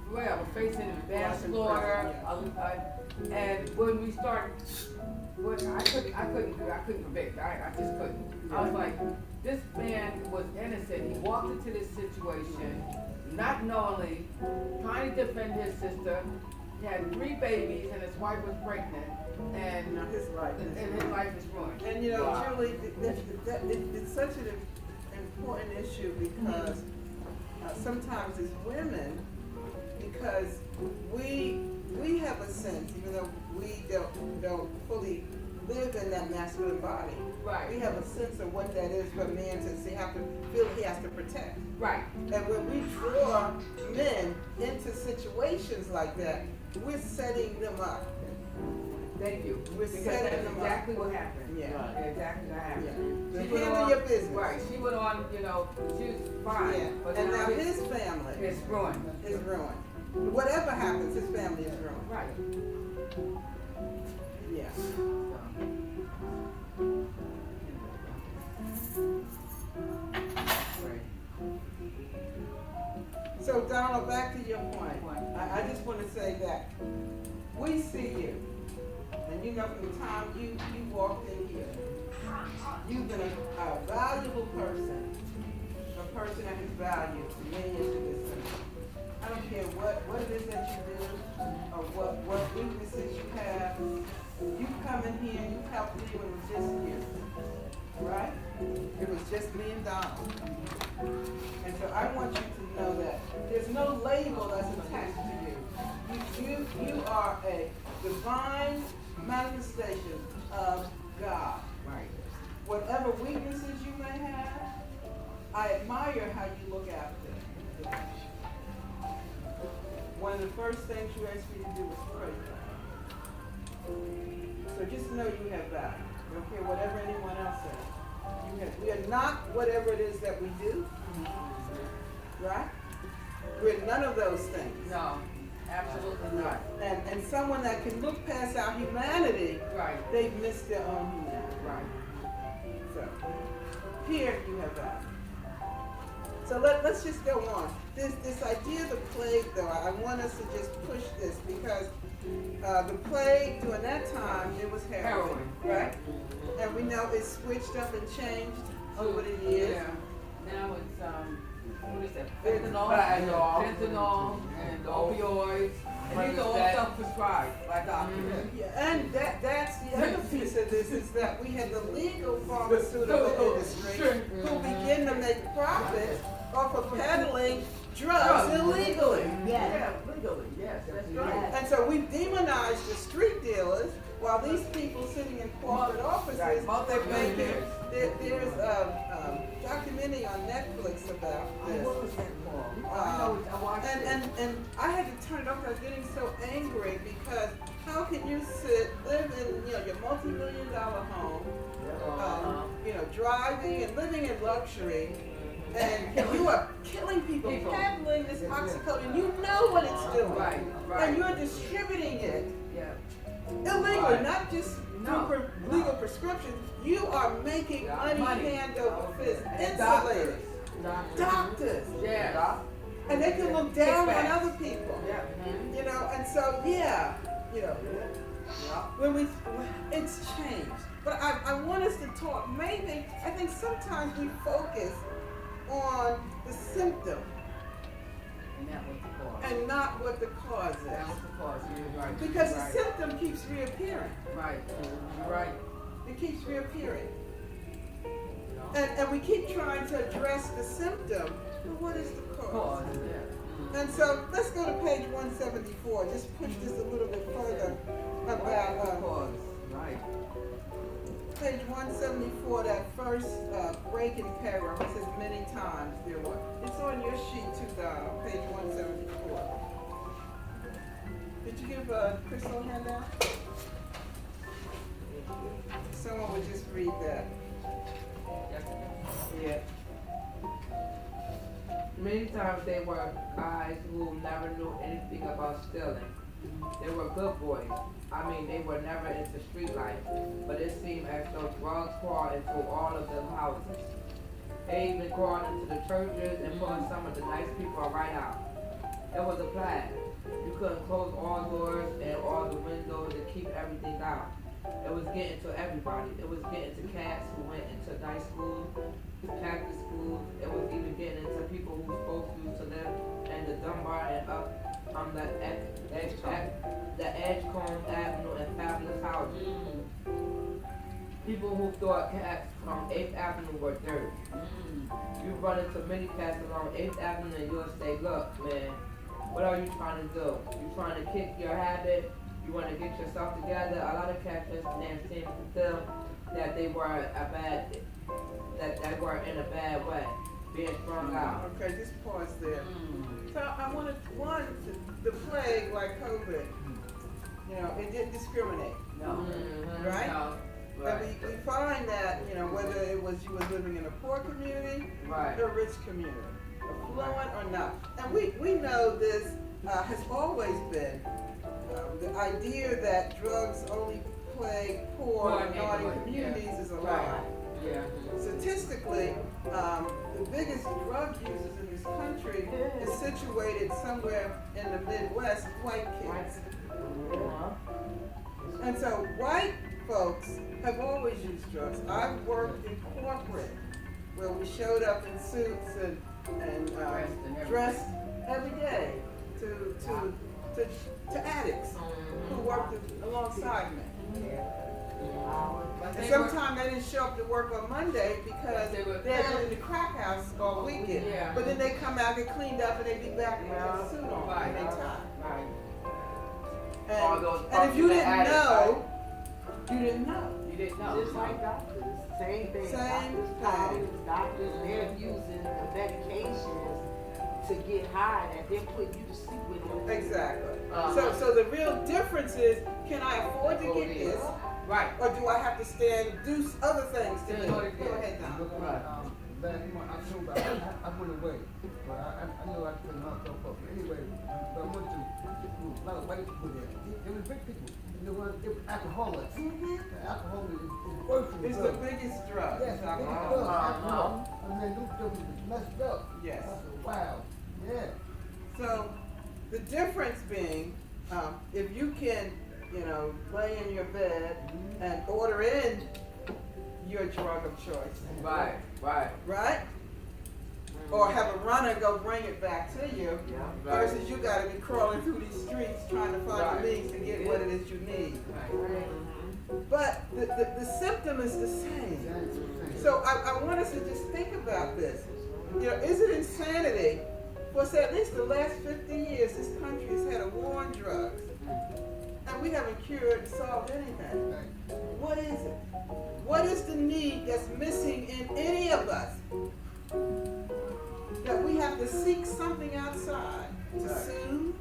Speaker 3: was facing manslaughter. And when we started, I couldn't convict. I just couldn't. I was like, this man was innocent. He walked into this situation, not knowingly, trying to defend his sister. He had 3 babies, and his wife was pregnant, and
Speaker 4: his life
Speaker 3: is ruined.
Speaker 4: And you know,
Speaker 3: Wow.
Speaker 4: Julie, it's such an important issue because sometimes as women, because we have a sense, even though we don't fully live in that masculine body,
Speaker 3: Right.
Speaker 4: we have a sense of what that is for a man to feel he has to protect.
Speaker 3: Right.
Speaker 4: And when we draw men into situations like that, we're setting them up.
Speaker 3: Thank you.
Speaker 4: We're
Speaker 3: Because
Speaker 4: setting
Speaker 3: that's
Speaker 4: them
Speaker 3: exactly what happened.
Speaker 4: Yeah.
Speaker 3: Right. Exactly what happened.
Speaker 4: Yeah.
Speaker 3: She
Speaker 4: Just
Speaker 3: went
Speaker 4: handle
Speaker 3: on-
Speaker 4: your business.
Speaker 3: Right. She went on, she was fine.
Speaker 4: Yeah.
Speaker 3: But
Speaker 4: And now his family
Speaker 3: it's ruined.
Speaker 4: is ruined. Whatever happens, his family is ruined.
Speaker 3: Right.
Speaker 4: Yeah.
Speaker 3: Right.
Speaker 4: So Donald, back to your point. I just want to say that we see you, and you know from the time you walked in here, you've been a valuable person, a person that has value to many into this country. I don't care what it is that you do, or what weaknesses you have. You come in here, you helped me when it was just you, right? It was just me and Donald. And so I want you to know that there's no label that's attached to you. You are a divine manifestation of God.
Speaker 3: Right.
Speaker 4: Whatever weaknesses you may have, I admire how you look after them. One of the first things you asked me to do was pray for them. So just know you have value. I don't care whatever anyone else says. We are not whatever it is that we do, right? We're none of those things.
Speaker 3: No, absolutely not.
Speaker 4: And someone that can look past our humanity,
Speaker 3: Right.
Speaker 4: they've missed their own humanity.
Speaker 3: Right.
Speaker 4: So, here you have that. So let's just go on. This idea of the plague, though, I want us to just push this because the plague during that time, it was heroin, right? And we know it's switched up and changed over the years.
Speaker 3: Yeah. Now it's what is that?
Speaker 4: It's
Speaker 3: Fentanyl, and opioids, and these are all self-prescribed by doctors.
Speaker 4: Yeah, and that's the other piece of this is that we have the legal pharmaceutical industry who begin to make profits off of peddling drugs illegally.
Speaker 7: Yes.
Speaker 3: Yeah, legally, yes, that's right.
Speaker 7: Yes.
Speaker 4: And so we've demonized the street dealers while these people sitting in corporate offices
Speaker 3: Right,
Speaker 4: are making.
Speaker 3: multi-millionaires.
Speaker 4: There's a documentary on Netflix about this.
Speaker 7: What was that for?
Speaker 3: I know, I watched it.
Speaker 4: And I had to turn it off. I was getting so angry because how can you live in your multi-million-dollar home, driving and living in luxury, and you are killing people, peddling this oxycodone. You know what it's doing,
Speaker 3: Right, right.
Speaker 4: and you're distributing it
Speaker 3: Yeah.
Speaker 4: illegally,
Speaker 3: Right.
Speaker 4: not just
Speaker 3: No.
Speaker 4: through legal prescriptions. You are making
Speaker 3: Yeah,
Speaker 4: money hand over fist.
Speaker 3: And
Speaker 4: Insulators,
Speaker 3: doctors.
Speaker 4: doctors,
Speaker 3: Yeah.
Speaker 4: and they can look down on
Speaker 3: Kickbacks.
Speaker 4: other people.
Speaker 3: Yeah.
Speaker 4: And so
Speaker 3: Yeah.
Speaker 4: when it's changed. But I want us to talk. Maybe I think sometimes we focus on the symptom
Speaker 3: And that was the cause.
Speaker 4: and not what the cause
Speaker 3: That was
Speaker 4: is,
Speaker 3: the cause. You're right.
Speaker 4: because
Speaker 3: You're
Speaker 4: the
Speaker 3: right.
Speaker 4: symptom keeps reappearing.
Speaker 3: Right. You're right.
Speaker 4: It keeps reappearing. And we keep trying to address the symptom, but what is the
Speaker 3: Cause.
Speaker 4: cause?
Speaker 3: Yeah.
Speaker 4: And so let's go to page 174. Just push this a little bit further about
Speaker 3: Cause. Right.
Speaker 4: page 174, that first break in paragraph. It says many times there were. It's on your sheet too, Donald, page 174. Did you give Crystal a handout? Someone would just read that.
Speaker 1: Yeah. Many times they were guys who never knew anything about stealing. They were good boys. I mean, they were never into street life, but it seemed as though drugs crawled into all of them houses. They even crawled into the churches and pulling some of the nice people right out. It was a plan. You couldn't close all doors and all the windows and keep everything out. It was getting to everybody. It was getting to cats who went into nice schools, Catholic schools. It was even getting into people who folks used to live in the Dunbar and up on the Edgecombe Avenue and Fabulous houses. People who thought cats from 8th Avenue were dirty. You run into many cats along 8th Avenue and you'll say, look, man, what are you trying to do? You trying to kick your habit? You want to get yourself together? A lot of cats just seem to feel that they were that they were in a bad way, being strung out.
Speaker 4: Okay, just pause there. So I wanted the plague, like COVID, it didn't discriminate.
Speaker 3: No.
Speaker 4: Right?
Speaker 3: No.
Speaker 4: And we find that, whether it was you were living in a poor community
Speaker 3: Right.
Speaker 4: or a rich community, affluent or not. And we know this has always been the idea that drugs only plague poor
Speaker 3: Poor
Speaker 4: minority
Speaker 3: neighborhood,
Speaker 4: communities is a
Speaker 3: Right.
Speaker 4: lie.
Speaker 3: Yeah.
Speaker 4: Statistically, the biggest drug users in this country is situated somewhere in the Midwest, white kids. And so white folks have always used drugs. I've worked in corporate where we showed up in suits and dressed every day to addicts who worked alongside me.
Speaker 3: But
Speaker 4: And
Speaker 3: they were-
Speaker 4: sometimes they didn't show up to work on Monday because
Speaker 3: They were-
Speaker 4: they had been in the crack house all weekend.
Speaker 3: Yeah.
Speaker 4: But then they come out, get cleaned up, and they be back with their suit on
Speaker 3: Right.
Speaker 4: and they tie.
Speaker 3: Right.
Speaker 1: All those
Speaker 4: And if you
Speaker 1: bugs in the
Speaker 4: didn't
Speaker 1: attic,
Speaker 4: know, you didn't know.
Speaker 3: You didn't know.
Speaker 8: Just like doctors, same thing.
Speaker 4: Same
Speaker 8: Doctors, they're using the medications to get high that they're putting you to sleep with them.
Speaker 4: Exactly.
Speaker 1: Uh-huh.
Speaker 4: So the real difference is, can I afford to get this,
Speaker 3: Right.
Speaker 4: or do I have to stand and do other things to
Speaker 3: Yeah,
Speaker 4: do
Speaker 3: go
Speaker 4: it? Go
Speaker 3: ahead.
Speaker 4: ahead, Don.
Speaker 2: Look, last month, October, I went away, but I know I couldn't help myself. Anyway, but I went to a lot of white people there. They were big people. They were alcoholics. The alcohol is worse than
Speaker 4: It's the
Speaker 2: drugs.
Speaker 4: biggest drug.
Speaker 2: Yes,
Speaker 4: It's
Speaker 2: it's
Speaker 4: alcohol.
Speaker 2: drugs, alcohol. I mean, those drugs is messed up.
Speaker 4: Yes.
Speaker 2: I said, wow, yeah.
Speaker 4: So the difference being, if you can, lay in your bed and order in your drug of choice,
Speaker 3: Right. Right.
Speaker 4: right? Or have a runner go bring it back to you,
Speaker 3: Right.
Speaker 4: versus you gotta be crawling through these streets trying to find
Speaker 3: Right.
Speaker 4: the means to get what it is you need.
Speaker 3: Right.
Speaker 4: But the symptom is the same. So I want us to just think about this. Is it insanity? For say at least the last 50 years, this country has had a war on drugs, and we haven't cured and solved anything. What is it? What is the need that's missing in any of us that we have to seek something outside to soothe,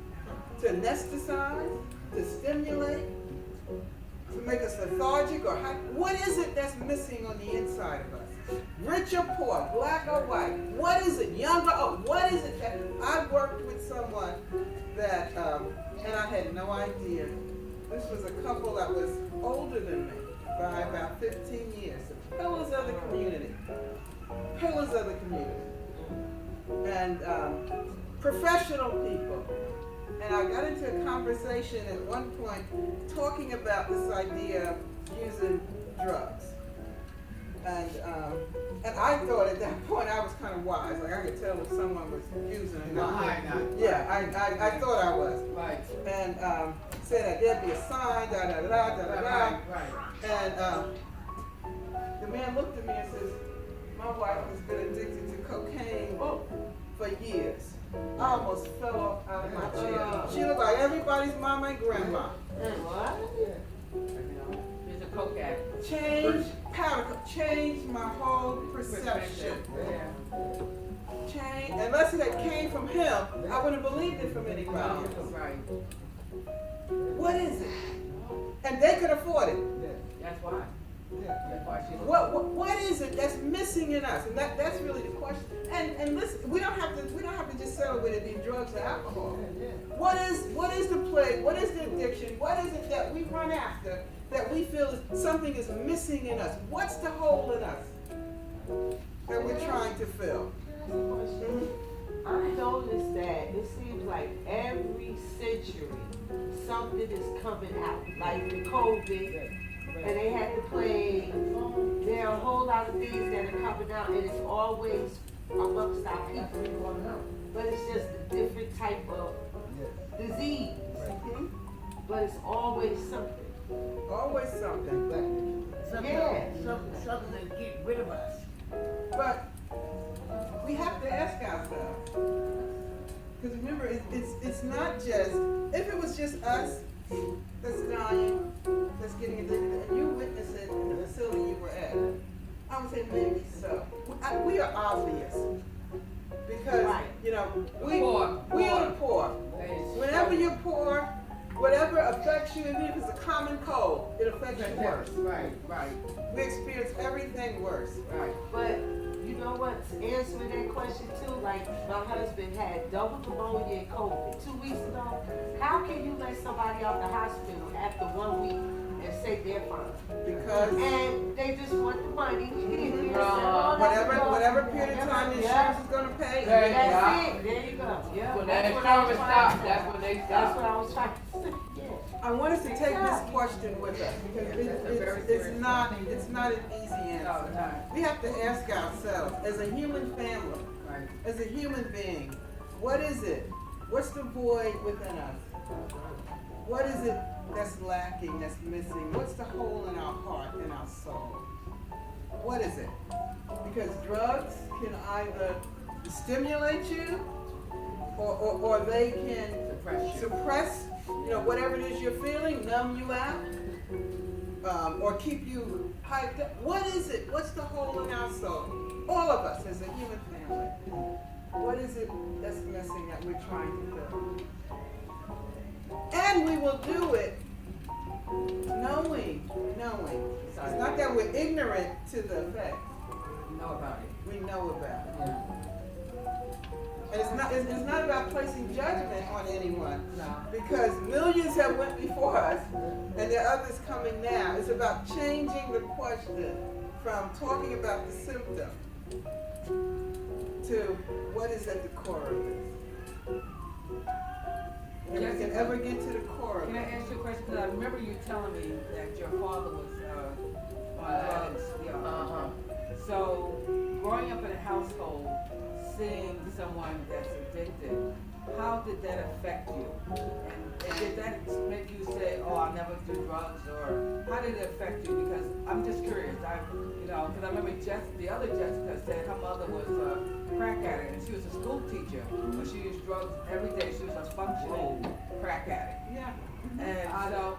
Speaker 4: to anesthetize, to stimulate, to make us lethargic, or what is it that's missing on the inside of us? Rich or poor, black or white, what is it, young or old, what is it that, I worked with someone that, and I had no idea, this was a couple that was older than me by about 15 years, pillars of the community, and professional people. And I got into a conversation at one point talking about this idea of using drugs. And I thought at that point I was kind of wise. Like I could tell if someone was using it.
Speaker 3: Behind that.
Speaker 4: Yeah, I thought I was.
Speaker 3: Right.
Speaker 4: And said that there'd be a sign, da da da da da da.
Speaker 3: Right. Right.
Speaker 4: And the man looked at me and says, "My wife has been addicted to cocaine for years. I almost fell off out of my chair. She looked like everybody's mama and grandma.
Speaker 8: What?
Speaker 3: She's a coke addict.
Speaker 4: Changed my whole perception. Change, unless it had came from him, I wouldn't have believed it from anybody else.
Speaker 3: Right.
Speaker 4: What is it? And they could afford it.
Speaker 3: That's why. That's why she.
Speaker 4: What is it that's missing in us? And that's really the question. And listen, we don't have to just settle with it being drugs or alcohol. What is the plague? What is the addiction? What is it that we run after that we feel something is missing in us? What's the hole in us that we're trying to fill?
Speaker 8: I've noticed that it seems like every century something is coming out, like the COVID, and they had the plague. There are a whole lot of things that are coming out, and it's always amongst our people. But it's just a different type of disease. But it's always something.
Speaker 4: Always something.
Speaker 7: Something to get rid of us.
Speaker 4: But we have to ask ourselves, because remember, it's not just, if it was just us that's dying, that's getting addicted, and you witness it in the facility you were at, I would say maybe so. We are obvious. Because,
Speaker 8: Right.
Speaker 4: we are the poor. Whenever you're poor, whatever affects you, even if it's a common cold, it affects you worse.
Speaker 3: Right. Right.
Speaker 4: We experience everything worse.
Speaker 3: Right.
Speaker 8: But you know what's answering that question too? Like my husband had double pneumonia and COVID 2 weeks ago. How can you let somebody out the hospital after 1 week and say they're fine?
Speaker 4: Because
Speaker 8: And they just want the money. He didn't even say, "Oh, that's
Speaker 4: whatever
Speaker 8: good."
Speaker 4: period of time the
Speaker 8: Yeah.
Speaker 4: insurance is gonna pay.
Speaker 3: There you
Speaker 8: That's
Speaker 3: go.
Speaker 8: it. There you go. Yeah.
Speaker 1: When
Speaker 8: That's
Speaker 1: that
Speaker 8: what I was
Speaker 1: insurance
Speaker 8: trying to
Speaker 1: stops,
Speaker 8: say.
Speaker 1: that's when they
Speaker 8: That's
Speaker 1: stop.
Speaker 8: what I was trying to say. Yeah.
Speaker 4: I want us to take this question with us because
Speaker 3: That's a very
Speaker 4: it's
Speaker 3: serious
Speaker 4: not an easy
Speaker 3: All
Speaker 4: answer.
Speaker 3: the time.
Speaker 4: We have to ask ourselves, as a human family,
Speaker 3: Right.
Speaker 4: as a human being, what is it? What's the void within us? what is it that's lacking, that's missing? What's the hole in our heart and our soul? What is it? Because drugs can either stimulate you or they can suppress, whatever it is you're feeling, numb you out, or keep you hyped up. What is it? What's the hole in our soul? All of us as a human family. What is it that's missing that we're trying to fill? And we will do it knowing. It's not that we're ignorant to the effect.
Speaker 3: You know about it.
Speaker 4: We know about it. And it's not about placing judgment on anyone.
Speaker 3: No.
Speaker 4: Because millions have went before us, and there are others coming now. It's about changing the question from talking about the symptom to what is at the core of this. And we can ever get to the core of
Speaker 3: Can I
Speaker 4: it.
Speaker 3: ask you a question? Because I remember you telling me that your father was on drugs. Yeah. So, growing up in a household, seeing someone that's addicted, how did that affect you? And did that make you say, "Oh, I'll never do drugs," or how did it affect you? Because I'm just curious. Because I remember the other Jessica said her mother was a crack addict, and she was a school teacher, but she used drugs every day. She was a functioning crack addict.
Speaker 4: Yeah.
Speaker 3: And so,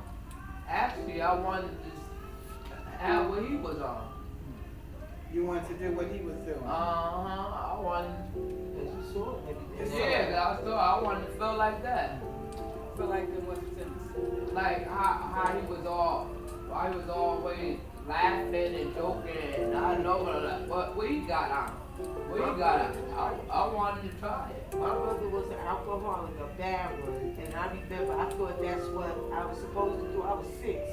Speaker 1: Actually, I wanted to have what he was on.
Speaker 4: You wanted to do what he was doing.
Speaker 1: I wanted,
Speaker 8: Because you saw it every day.
Speaker 1: yeah, I wanted to feel like that.
Speaker 3: feel like in what sense?
Speaker 1: Like how he was always laughing and joking, and I know what he got on. I wanted to try it.
Speaker 8: My mother was an alcoholic, a bad one, and I remember I thought that's what I was supposed to do. I was 6,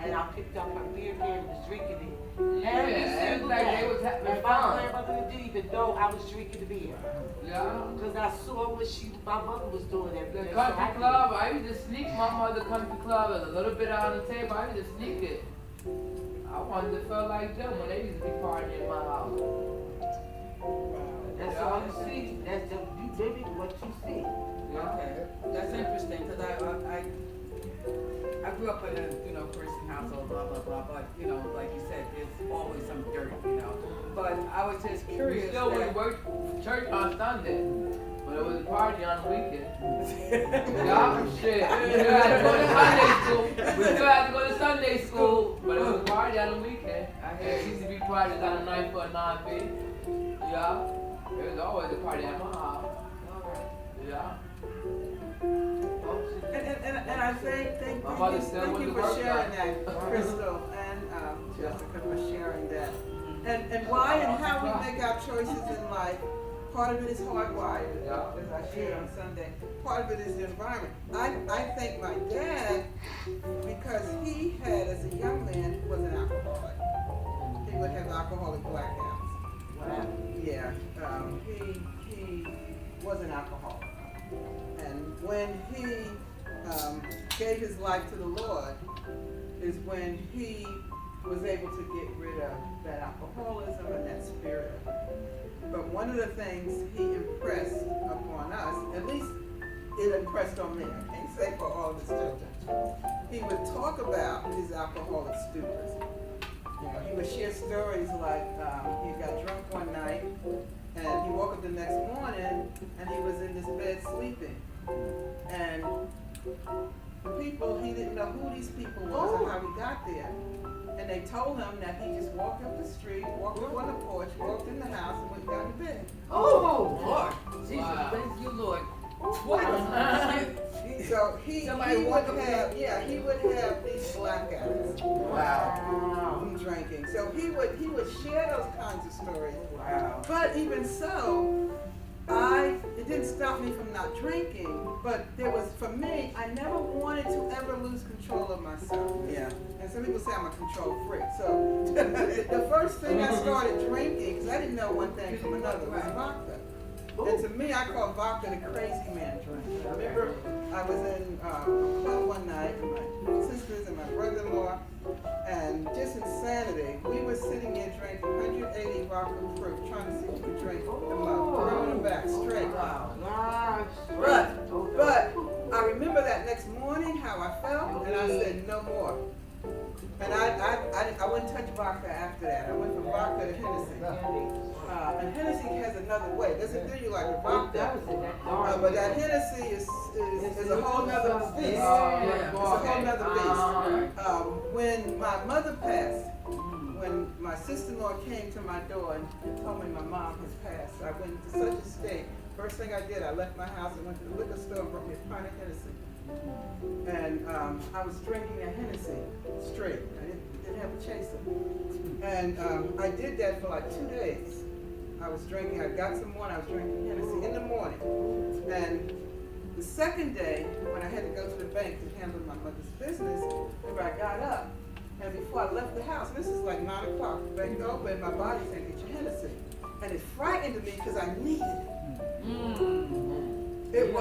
Speaker 8: and I picked up her beer can and was drinking it. Every
Speaker 1: Yeah,
Speaker 8: single
Speaker 1: like
Speaker 8: day.
Speaker 1: they was having
Speaker 8: And my
Speaker 1: fun.
Speaker 8: grandmother didn't even know I was drinking the beer.
Speaker 1: Yeah.
Speaker 8: Because I saw what my mother was doing every
Speaker 1: The
Speaker 8: day. so I
Speaker 1: country
Speaker 8: did.
Speaker 1: club, I used to sneak my mother country club and a little bit on the table. I used to sneak it. I wanted to feel like them when they used to be partying in my house.
Speaker 8: That's all you see. That's the, you mimic what you see.
Speaker 3: Okay, that's interesting because I grew up in a Christian household, blah blah blah. But like you said, there's always some dirt, But I was just
Speaker 1: We
Speaker 3: curious.
Speaker 1: still
Speaker 3: that-
Speaker 1: would work church on Sunday, but it was a party on the weekend. Yeah, shit. We still had to go to Sunday school. We still had to go to Sunday school, but it was a party on the weekend. It used to be parties on the 9 foot 9 feet. Yeah, it was always a party at my house. Yeah.
Speaker 4: And I thank
Speaker 1: My mother still
Speaker 4: you
Speaker 1: went to
Speaker 4: for
Speaker 1: work
Speaker 4: sharing
Speaker 1: night.
Speaker 4: that, Crystal and Jessica for sharing that. And why and how we make our choices in life, part of it is hardwired, as I shared on Sunday. Part of it is the environment. I thank my dad because he had, as a young man, was an alcoholic. He would have alcoholic blackouts.
Speaker 8: Wow.
Speaker 4: Yeah, he was an alcoholic. And when he gave his life to the Lord is when he was able to get rid of that alcoholism and that spirit. But one of the things he impressed upon us, at least it impressed on me, I can't say for all of his children, he would talk about his alcoholic stupors. He would share stories like he got drunk one night and he woke up the next morning and he was in this bed sleeping. And the people, he didn't know who these people was or how he got there. And they told him that he just walked up the street, walked up on the porch, walked in the house, and went down to bed.
Speaker 3: Oh Lord, Jesus,
Speaker 1: Wow.
Speaker 3: thank you, Lord. What?
Speaker 4: So he
Speaker 3: Somebody
Speaker 4: would
Speaker 3: walk up
Speaker 4: have, he would have these blackouts from drinking. So he would share those kinds of stories.
Speaker 3: Wow.
Speaker 4: But even so, it didn't stop me from not drinking, but for me, I never wanted to ever lose control of myself.
Speaker 3: Yeah.
Speaker 4: And some people say I'm a control freak. So the first thing I started drinking, because I didn't know one thing from another, was vodka. And to me, I call vodka the crazy man drink. I remember I was in a club one night with my sisters and my brother-in-law, and just insanity. We were sitting there drinking 180 vodka proof, trying to see if we could drink them up, throwing them back straight.
Speaker 3: Wow.
Speaker 8: Wow.
Speaker 4: But I remember that next morning, felt, and I said, no more. And I wouldn't touch vodka after that. I went from vodka to Hennessy. And Hennessy has another way. It doesn't do you like a vodka. But that Hennessy is a whole nother beast. It's a whole nother beast. When my mother passed, when my sister-in-law came to my door and told me my mom has passed, I went into such a state. First thing I did, I left my house and went to the liquor store and brought me a pint of Hennessy. And I was drinking a Hennessy straight. I didn't have a chaser. And I did that for like 2 days. I was drinking, I got some more, and I was drinking Hennessy in the morning. And the second day, when I had to go to the bank to handle my mother's business, remember I got up, and before I left the house, this is like 9 o'clock, the bank opened, my body said, get your Hennessy. And it frightened me because I needed it. It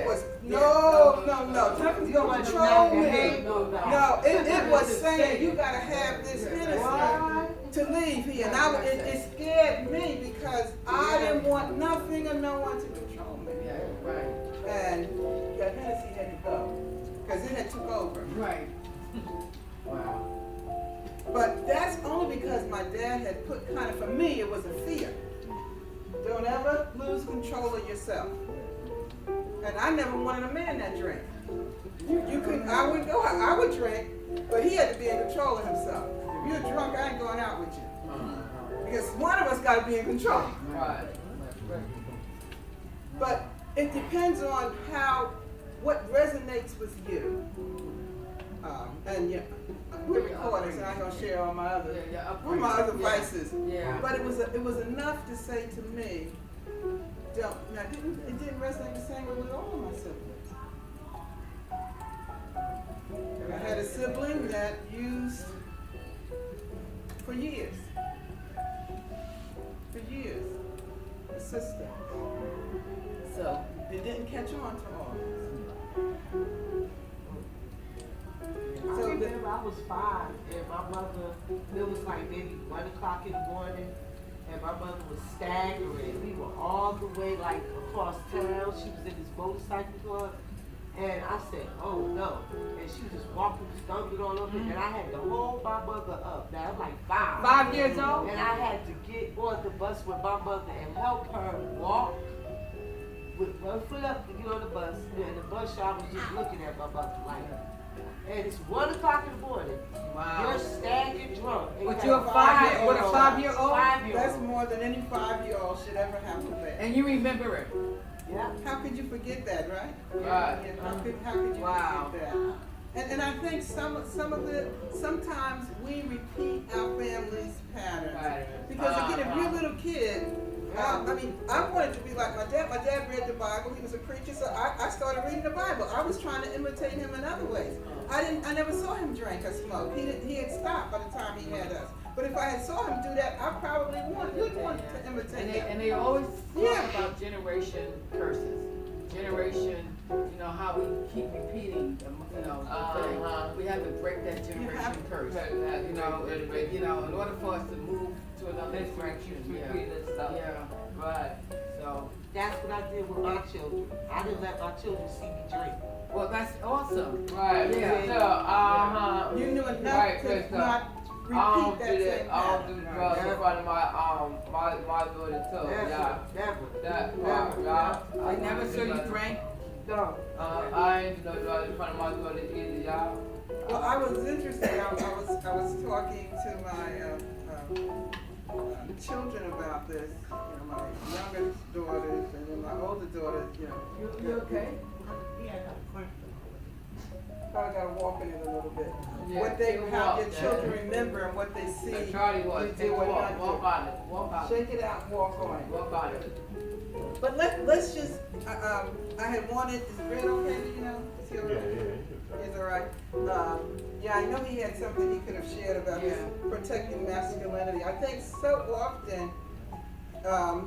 Speaker 4: was, no, nothing's gonna control me. No, it was saying, you gotta have this Hennessy to leave here. And it scared me because I didn't want nothing or no one to control me.
Speaker 3: Yeah, right.
Speaker 4: And that Hennessy had to go because it had took over.
Speaker 3: Right. Wow.
Speaker 4: But that's only because my dad had put for me, it was a fear. Don't ever lose control of yourself. And I never wanted a man that drank. You couldn't, I wouldn't go out. I would drink, but he had to be in control of himself. If you're drunk, I ain't going out with you. Because one of us got to be in control.
Speaker 3: Right.
Speaker 4: But it depends on what resonates with you. And yeah, we're recording, so I'm gonna share all my other vices.
Speaker 3: Yeah.
Speaker 4: But it was enough to say to me, it didn't resonate the same way with all of my siblings. I had a sibling that used for years, a sister. So it didn't catch on to all of us.
Speaker 8: I remember I was 5 and my mother, it was like maybe 1 o'clock in the morning and my mother was staggering. We were all the way like across town. She was in this motorcycle club and I said, oh no. And she was just walking, stumbling all over and I had to hold my mother up. Now I'm like 5.
Speaker 3: 5 years old?
Speaker 8: And I had to get on the bus with my mother and help her walk with one foot up to get on the bus. And the bus driver was just looking at my mother like, and it's 1 o'clock in the morning.
Speaker 3: Wow.
Speaker 8: You're staggered drunk.
Speaker 3: But you're 5, with a 5-year-old?
Speaker 8: 5-year-old.
Speaker 4: That's more than any 5-year-old should ever have to live.
Speaker 3: And you remember it?
Speaker 8: Yeah.
Speaker 4: How could you forget that, right?
Speaker 3: Right.
Speaker 4: Yeah, how could you forget that? And I think sometimes we repeat our family's patterns.
Speaker 3: Right.
Speaker 4: Because again, if you're a little kid, I wanted to be like my dad. My dad read the Bible. He was a preacher, so I started reading the Bible. I was trying to imitate him in other ways. I never saw him drink or smoke. He had stopped by the time he had us. But if I had saw him do that, I probably would want to imitate him.
Speaker 3: And they always talk about generation curses. Generation, how we keep repeating, the thing. We have to break that generation curse. In order for us to move to another direction. Yeah. Right. So
Speaker 8: That's what I did with my children. I didn't let my children see me drink.
Speaker 3: well, that's awesome.
Speaker 1: Right.
Speaker 3: Yeah.
Speaker 4: You knew enough
Speaker 1: Right,
Speaker 4: to
Speaker 1: Krista.
Speaker 4: not
Speaker 1: I
Speaker 4: repeat
Speaker 1: don't
Speaker 4: that
Speaker 1: do
Speaker 4: same
Speaker 1: that. I don't
Speaker 4: pattern.
Speaker 1: do drugs in front of my daughter too. Yeah.
Speaker 8: Never.
Speaker 1: That part, y'all.
Speaker 3: I never saw you drink.
Speaker 8: No.
Speaker 1: I ain't do no drugs in front of my daughter either, y'all.
Speaker 4: Well, I was interested. I was talking to my children about this. My younger daughters and then my older daughters.
Speaker 3: You okay?
Speaker 7: Yeah, I got a question.
Speaker 4: I gotta walk in it a little bit.
Speaker 1: Yeah,
Speaker 4: How
Speaker 1: take a
Speaker 4: your
Speaker 1: walk,
Speaker 4: children remember and what they see.
Speaker 1: Like Charlie was,
Speaker 4: you
Speaker 1: take
Speaker 4: do
Speaker 1: a
Speaker 4: and
Speaker 1: walk,
Speaker 4: not
Speaker 1: walk
Speaker 4: do.
Speaker 1: on it, walk on it,
Speaker 4: Shake it out and walk on it.
Speaker 1: walk on it.
Speaker 4: But let's just. I had wanted. Is Brad okay? Do you know? Is he all right? He's all right. Yeah, I know he had something he could have shared about his protecting masculinity. I think so often,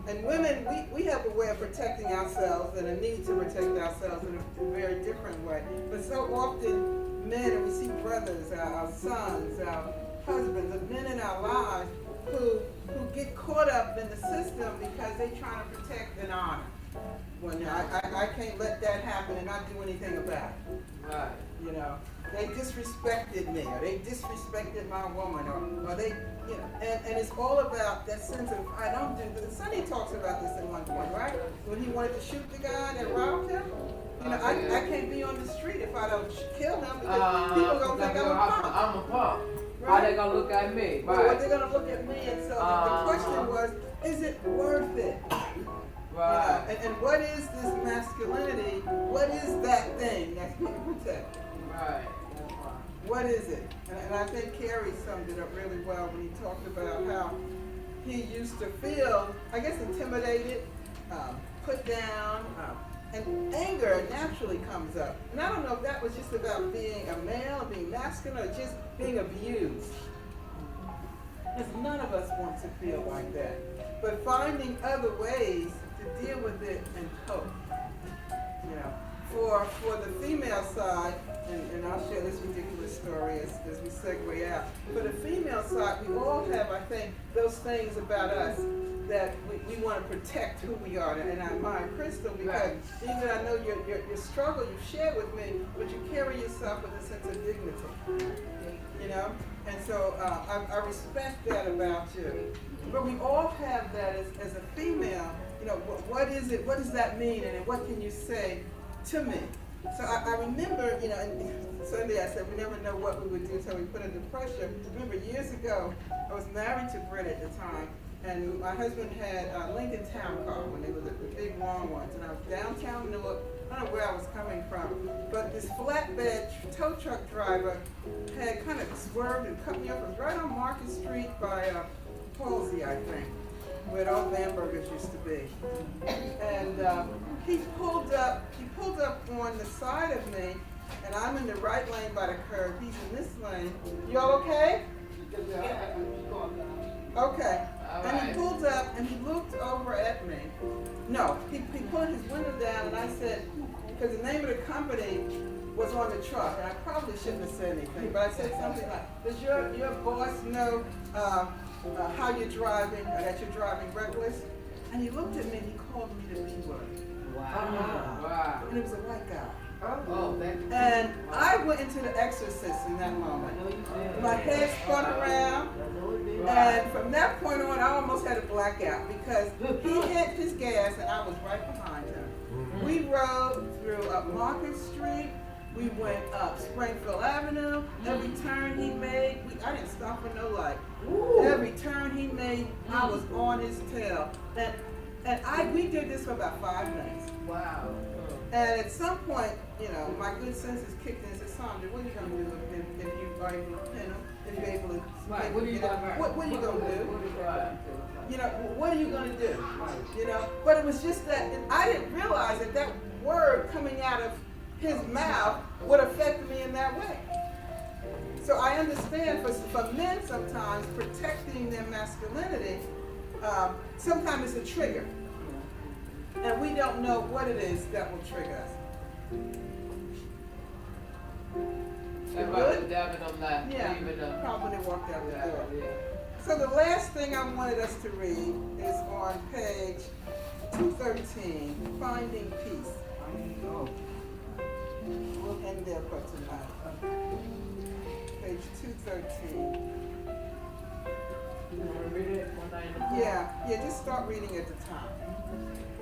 Speaker 4: and women, we have a way of protecting ourselves and a need to protect ourselves in a very different way. But so often, men, and we see brothers, our sons, our husbands, the men in our lives who get caught up in the system because they're trying to protect an honor. When I can't let that happen and not do anything about it.
Speaker 1: Right.
Speaker 4: they disrespected me, or they disrespected my woman, or they, you know, and it's all about that sense of, I don't do this. Sonny talks about this at one point, right? When he wanted to shoot the guy that robbed him. You know, I can't be on the street if I don't kill him because people gonna think I'm a punk.
Speaker 3: I'm a punk.
Speaker 4: Right?
Speaker 3: How they gonna look at me?
Speaker 4: Well,
Speaker 3: Right.
Speaker 4: they're gonna look at me, and so the question was, is it worth it?
Speaker 3: Right.
Speaker 4: And what is this masculinity? What is that thing that's being protected?
Speaker 3: Right.
Speaker 4: What is it? And I think Carrie summed it up really well when he talked about how he used to feel, I guess, intimidated, put down, and anger naturally comes up. And I don't know if that was just about being a male, being masculine, or just being abused. Because none of us want to feel like that. But finding other ways to deal with it and cope. You know, for the female side, and I'll share this ridiculous story as we segue out. For the female side, we all have, I think, those things about us that we want to protect who we are. And I admire Crystal because even I know your struggle you've shared with me, but you carry yourself with a sense of dignity. You know? And so I respect that about you. But we all have that as a female. You know, what is it? What does that mean? And what can you say to me? So I remember, you know, and Sunday I said we never know what we would do until we put under pressure. I remember years ago, I was married to Britt at the time, and my husband had a Lincoln Town Car when they were the big long ones, and I was downtown Newark. I don't know where I was coming from, but this flatbed tow truck driver had kind of swerved and cut me off. It was right on Market Street by Halsey, I think, where all Bambergers used to be. And he pulled up on the side of me, and I'm in the right lane by the curb. He's in this lane. Y'all okay? Okay. And he pulled up and he looked over at me. No, he put his window down, and I said, because the name of the company was on the truck, and I probably shouldn't have said anything, but I said something like, does your boss know how you're driving, or that you're driving reckless? And he looked at me and he called me the B word.
Speaker 3: Wow. Wow.
Speaker 4: And it was a white guy.
Speaker 3: Oh, thank you.
Speaker 4: And I went into the exorcist in that moment. My head spun around, and from that point on, I almost had a blackout because he hit his gas and I was right behind him. We rode through up Market Street. We went up Springfield Avenue. Every turn he made, I didn't stop for no light. Every turn he made, I was on his tail. And we did this for about 5 minutes.
Speaker 3: Wow.
Speaker 4: And at some point, you know, my good senses kicked in and said, Sandra, what are you going to do if you are able to pin him? If you're able to,
Speaker 3: Right. What are you going to do?
Speaker 4: What are you going to do?
Speaker 3: Right.
Speaker 4: You know, what are you going to do? You know, but it was just that, and I didn't realize that that word coming out of his mouth would affect me in that way. So I understand for men sometimes protecting their masculinity, sometimes it's a trigger. And we don't know what it is that will trigger us.
Speaker 3: Everybody was dabbing on that.
Speaker 4: Yeah,
Speaker 3: Even
Speaker 4: probably walked out the door.
Speaker 3: yeah.
Speaker 4: So the last thing I wanted us to read is on page 213, Finding Peace. We'll end there for tonight. Page 213.
Speaker 3: You want to read it? One night in the fall?
Speaker 4: Yeah, just start reading at the top.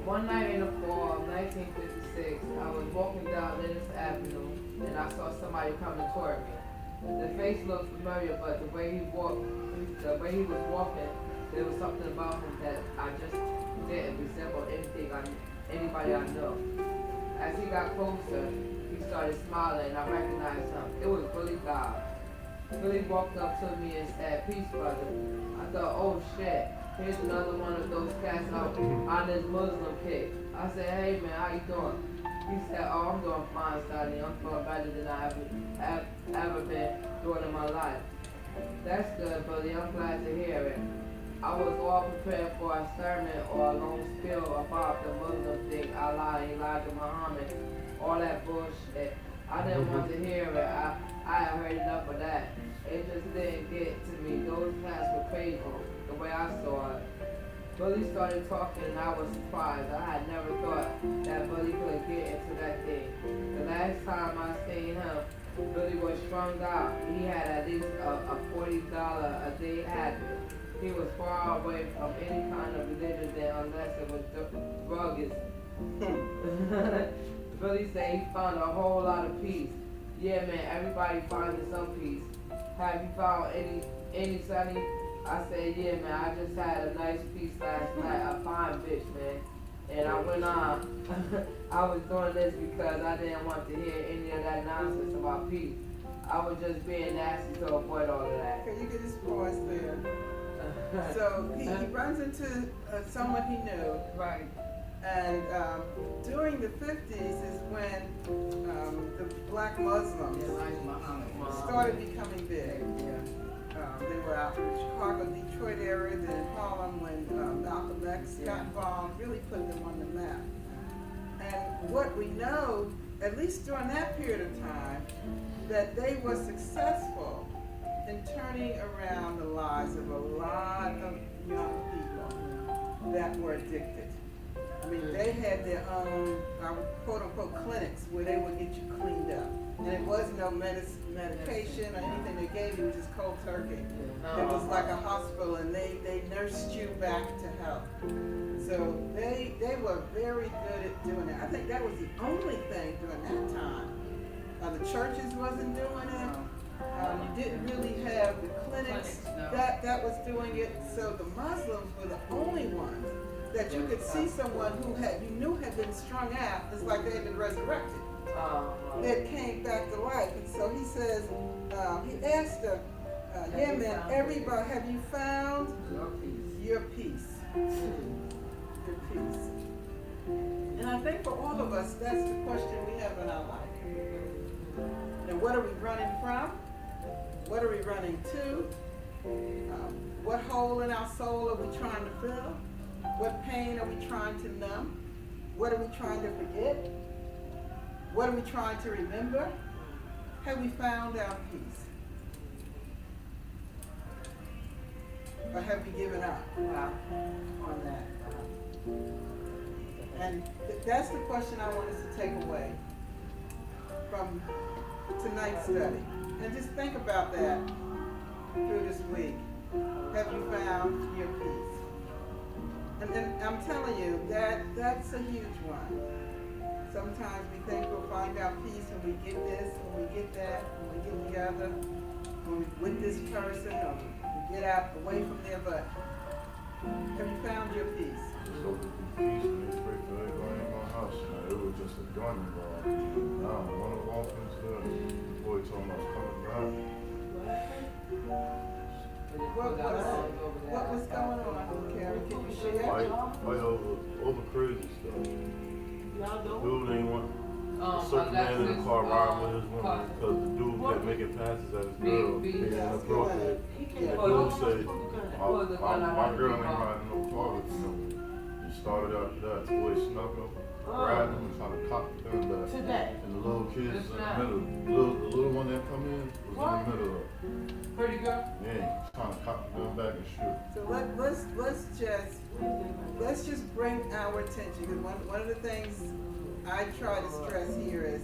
Speaker 3: One night in the fall of 1956, I was walking down Lennox Avenue and I saw somebody coming toward me. The face looked familiar, but the way he was walking, there was something about him that I just didn't resemble anybody I know. As he got closer, he started smiling and I recognized him. It was Billy God. Billy walked up to me and said, "Peace, brother." I thought, oh shit. Here's another one of those cats out on this Muslim kick. I said, "Hey man, how you doing?" He said, "Oh, I'm doing fine, Sonny. I'm doing better than I ever been doing in my life." "That's good, buddy. I'm glad to hear it." I was all prepared for a sermon or a long spiel about the Muslim thing, Allah, Elijah Muhammad, all that bullshit. I didn't want to hear it. I had heard enough of that. It just didn't get to me. Those cats were crazy, the way I saw it. Billy started talking and I was surprised. I had never thought that Billy could get into that thing. The last time I seen him,
Speaker 1: Billy was strung out. He had at least a $40 a day habit. He was far away from any kind of religion then unless it was druggism. Billy said he found a whole lot of peace. Yeah, man, everybody finding some peace. Have you found any, Sonny? I said, yeah, man, I just had a nice piece last night, a fine bitch, man. And I went on. I was doing this because I didn't want to hear any of that nonsense about peace. I was just being nasty to avoid all of that.
Speaker 4: Can you get his pause there? So he runs into someone he knew,
Speaker 3: Right.
Speaker 4: and during the 50s is when the black Muslims
Speaker 3: Elijah Muhammad.
Speaker 4: started becoming big.
Speaker 3: Yeah.
Speaker 4: They were out in the Chicago, Detroit area, then in Harlem when Malcolm X got involved, really put them on the map. And what we know, at least during that period of time, that they were successful in turning around the lives of a lot of young people that were addicted. I mean, they had their own quote-unquote clinics where they would get you cleaned up. And it was no medication or anything they gave you, it was just cold turkey. It was like a hospital, and they nursed you back to health. So they were very good at doing that. I think that was the only thing during that time. The churches wasn't doing it. You didn't really have the clinics
Speaker 3: No.
Speaker 4: that was doing it. So the Muslims were the only ones that you could see someone who you knew had been strung out. It's like they had been resurrected. That came back to life. And so he says, he asked them, yeah, man, everybody, have you found your peace? Your peace. And I think for all of us, that's the question we have in our life. And what are we running from? What are we running to? What hole in our soul are we trying to fill? What pain are we trying to numb? What are we trying to forget? What are we trying to remember? Have we found our peace? Or have we given up on that? And that's the question I want us to take away from tonight's study. And just think about that through this week. Have you found your peace? And I'm telling you, that's a huge one. Sometimes we think we'll find our peace when we get this, when we get that, when we get the other, when we with this person, or we get out away from there, but have you found your peace?
Speaker 6: So the peace and they pray for everybody in my house, man. It was just a gun involved. Now, one of the walked into the boy told me I was coming back.
Speaker 4: What was going on, Carrie? Can you share?
Speaker 6: Fight over crazy stuff.
Speaker 8: Y'all know?
Speaker 6: Dude ain't want a certain man in the car riding with his woman because the dude kept making passes at his girl, being inappropriate. And the dude said, my girl ain't riding no car with you. He started after that. The boy snuck him, grabbed him, and trying to cock the gun back.
Speaker 8: Today.
Speaker 6: And the little kid is in the middle. The little one that come in was in the middle of it.
Speaker 1: Pretty good.
Speaker 6: Yeah, trying to cock the gun back and shoot.
Speaker 4: So let's just bring our attention, because one of the things I try to stress here is,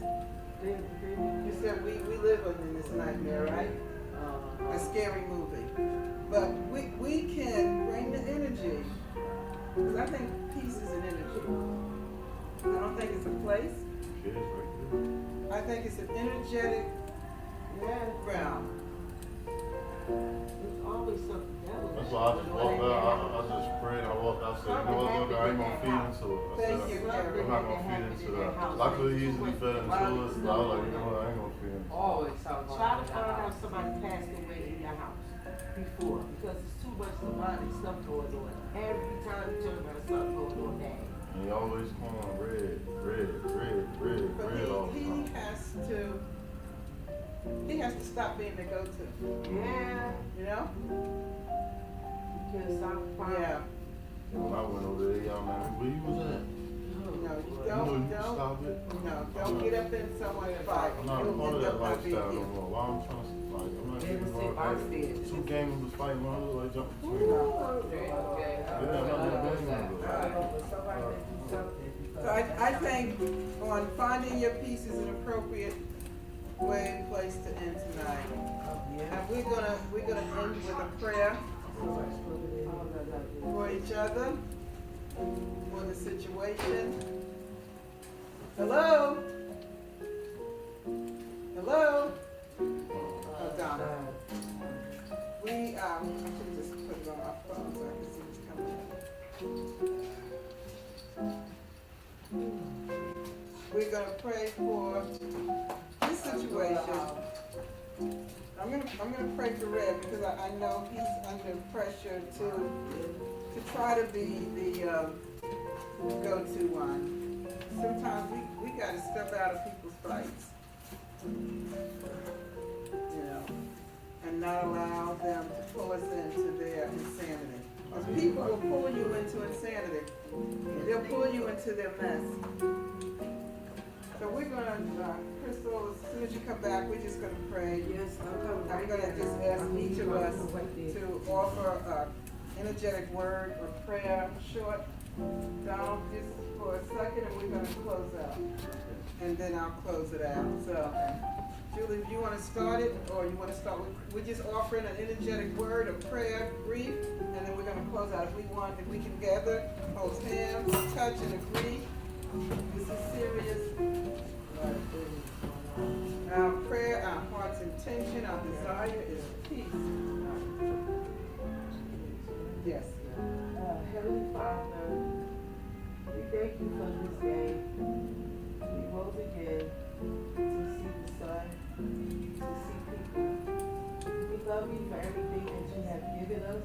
Speaker 4: you said we live in this nightmare, right? A scary movie. But we can bring the energy, because I think peace is an energy. I don't think it's a place.
Speaker 6: Kids right there.
Speaker 4: I think it's an energetic realm.
Speaker 8: There's always something else.
Speaker 6: That's why I just walked out. I just prayed. I walked out. I said, you know what, look, I ain't gonna feed into it. I
Speaker 4: Thank
Speaker 6: said,
Speaker 4: you,
Speaker 6: I'm
Speaker 4: Gary.
Speaker 6: not gonna feed into that. I could have easily fed into it, but I was like, you know what, I ain't gonna feed into it.
Speaker 1: Always talking
Speaker 8: Try
Speaker 1: about
Speaker 8: to find out somebody passed away in your house before, because there's too much demonic stuff going on. Every time you turn around, something going on bad.
Speaker 6: And he always come on red
Speaker 4: But
Speaker 6: all the
Speaker 4: he
Speaker 6: time.
Speaker 4: has to stop being the go-to.
Speaker 8: Yeah,
Speaker 4: You know?
Speaker 8: because I'm fine.
Speaker 4: Yeah.
Speaker 6: When I went over there, y'all man, where you was at?
Speaker 4: No, you
Speaker 6: You know you
Speaker 4: don't.
Speaker 6: stop it.
Speaker 4: Don't get up in someone's fight.
Speaker 6: I'm not a
Speaker 4: You'll
Speaker 6: part of
Speaker 4: end
Speaker 6: that
Speaker 4: up not being
Speaker 6: lifestyle no
Speaker 4: here.
Speaker 6: more. Why I'm trying to fight? I'm not
Speaker 1: They
Speaker 6: getting
Speaker 1: would say
Speaker 6: hard.
Speaker 1: bystanders.
Speaker 6: Two gang members fighting, one look like jumping between them.
Speaker 4: So I think on finding your peace is an appropriate way place to end tonight. And we're gonna end with a prayer for each other, for the situation. Hello? Hello? Oh, Donna. I should just put it on my phone so I can see what's coming up. We're gonna pray for this situation. I'm gonna pray for Red because I know he's under pressure to try to be the go-to one. Sometimes we gotta step out of people's fights, you know, and not allow them to pull us into their insanity. Because people will pull you into insanity. They'll pull you into their mess. So we're gonna, Crystal, as soon as you come back, we're just gonna pray.
Speaker 8: Yes, I'm
Speaker 4: I'm gonna just ask each of us to offer an energetic word or prayer, short, down just for a second, and we're gonna close out. And then I'll close it out. So, Julie, if you wanna start it, or you wanna start with, we're just offering an energetic word, a prayer, brief, and then we're gonna close out. If we can gather, hold hands, touch, and agree. This is serious. Our prayer, our heart's intention, our desire is peace. Yes.
Speaker 8: Heavenly Father, we thank you for this day. We rose again to see the sun, to see people. We love you for everything that you have given us.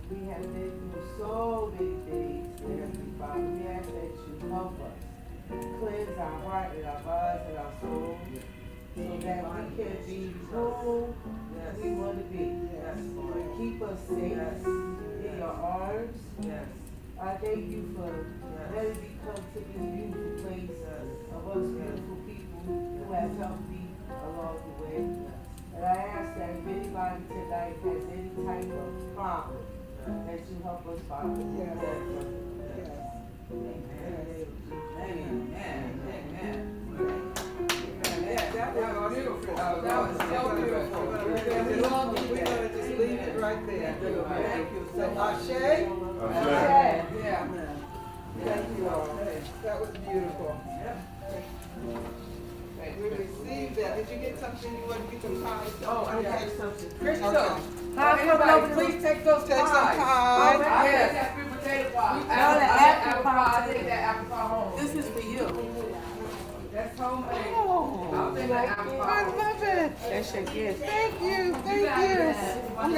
Speaker 8: We have been through so many things, Heavenly Father. We ask that you help us. Cleanse our heart and our minds and our souls so that we can be who we want to be. Keep us safe in your arms. I thank you for letting me come to this beautiful place of us beautiful people who have helped me along the way. And I ask that if anybody tonight has any type of problem, that you help us find it.
Speaker 4: Yes. That was beautiful.
Speaker 3: That was so beautiful.
Speaker 4: We're gonna just leave it right there.
Speaker 3: Thank you so
Speaker 4: So,
Speaker 3: much.
Speaker 4: Ashe?
Speaker 6: Ashe.
Speaker 3: Yeah.
Speaker 4: Thank you all. That was beautiful. We received that. Did you get something? You want to get some pies?
Speaker 8: Oh, I got something.
Speaker 3: Crystal,
Speaker 4: Okay.
Speaker 3: everybody, please take those
Speaker 4: Take some
Speaker 3: pies.
Speaker 4: pies.
Speaker 3: Yes, that sweet potato pie.
Speaker 7: No, the apple pie.
Speaker 3: Take that apple pie home.
Speaker 8: This is for you.
Speaker 3: That's homemade.
Speaker 8: Oh,
Speaker 3: I'll take that apple pie.
Speaker 4: I love it.
Speaker 8: That's your gift.
Speaker 4: Thank you.
Speaker 3: You got
Speaker 4: Thank you.
Speaker 3: this.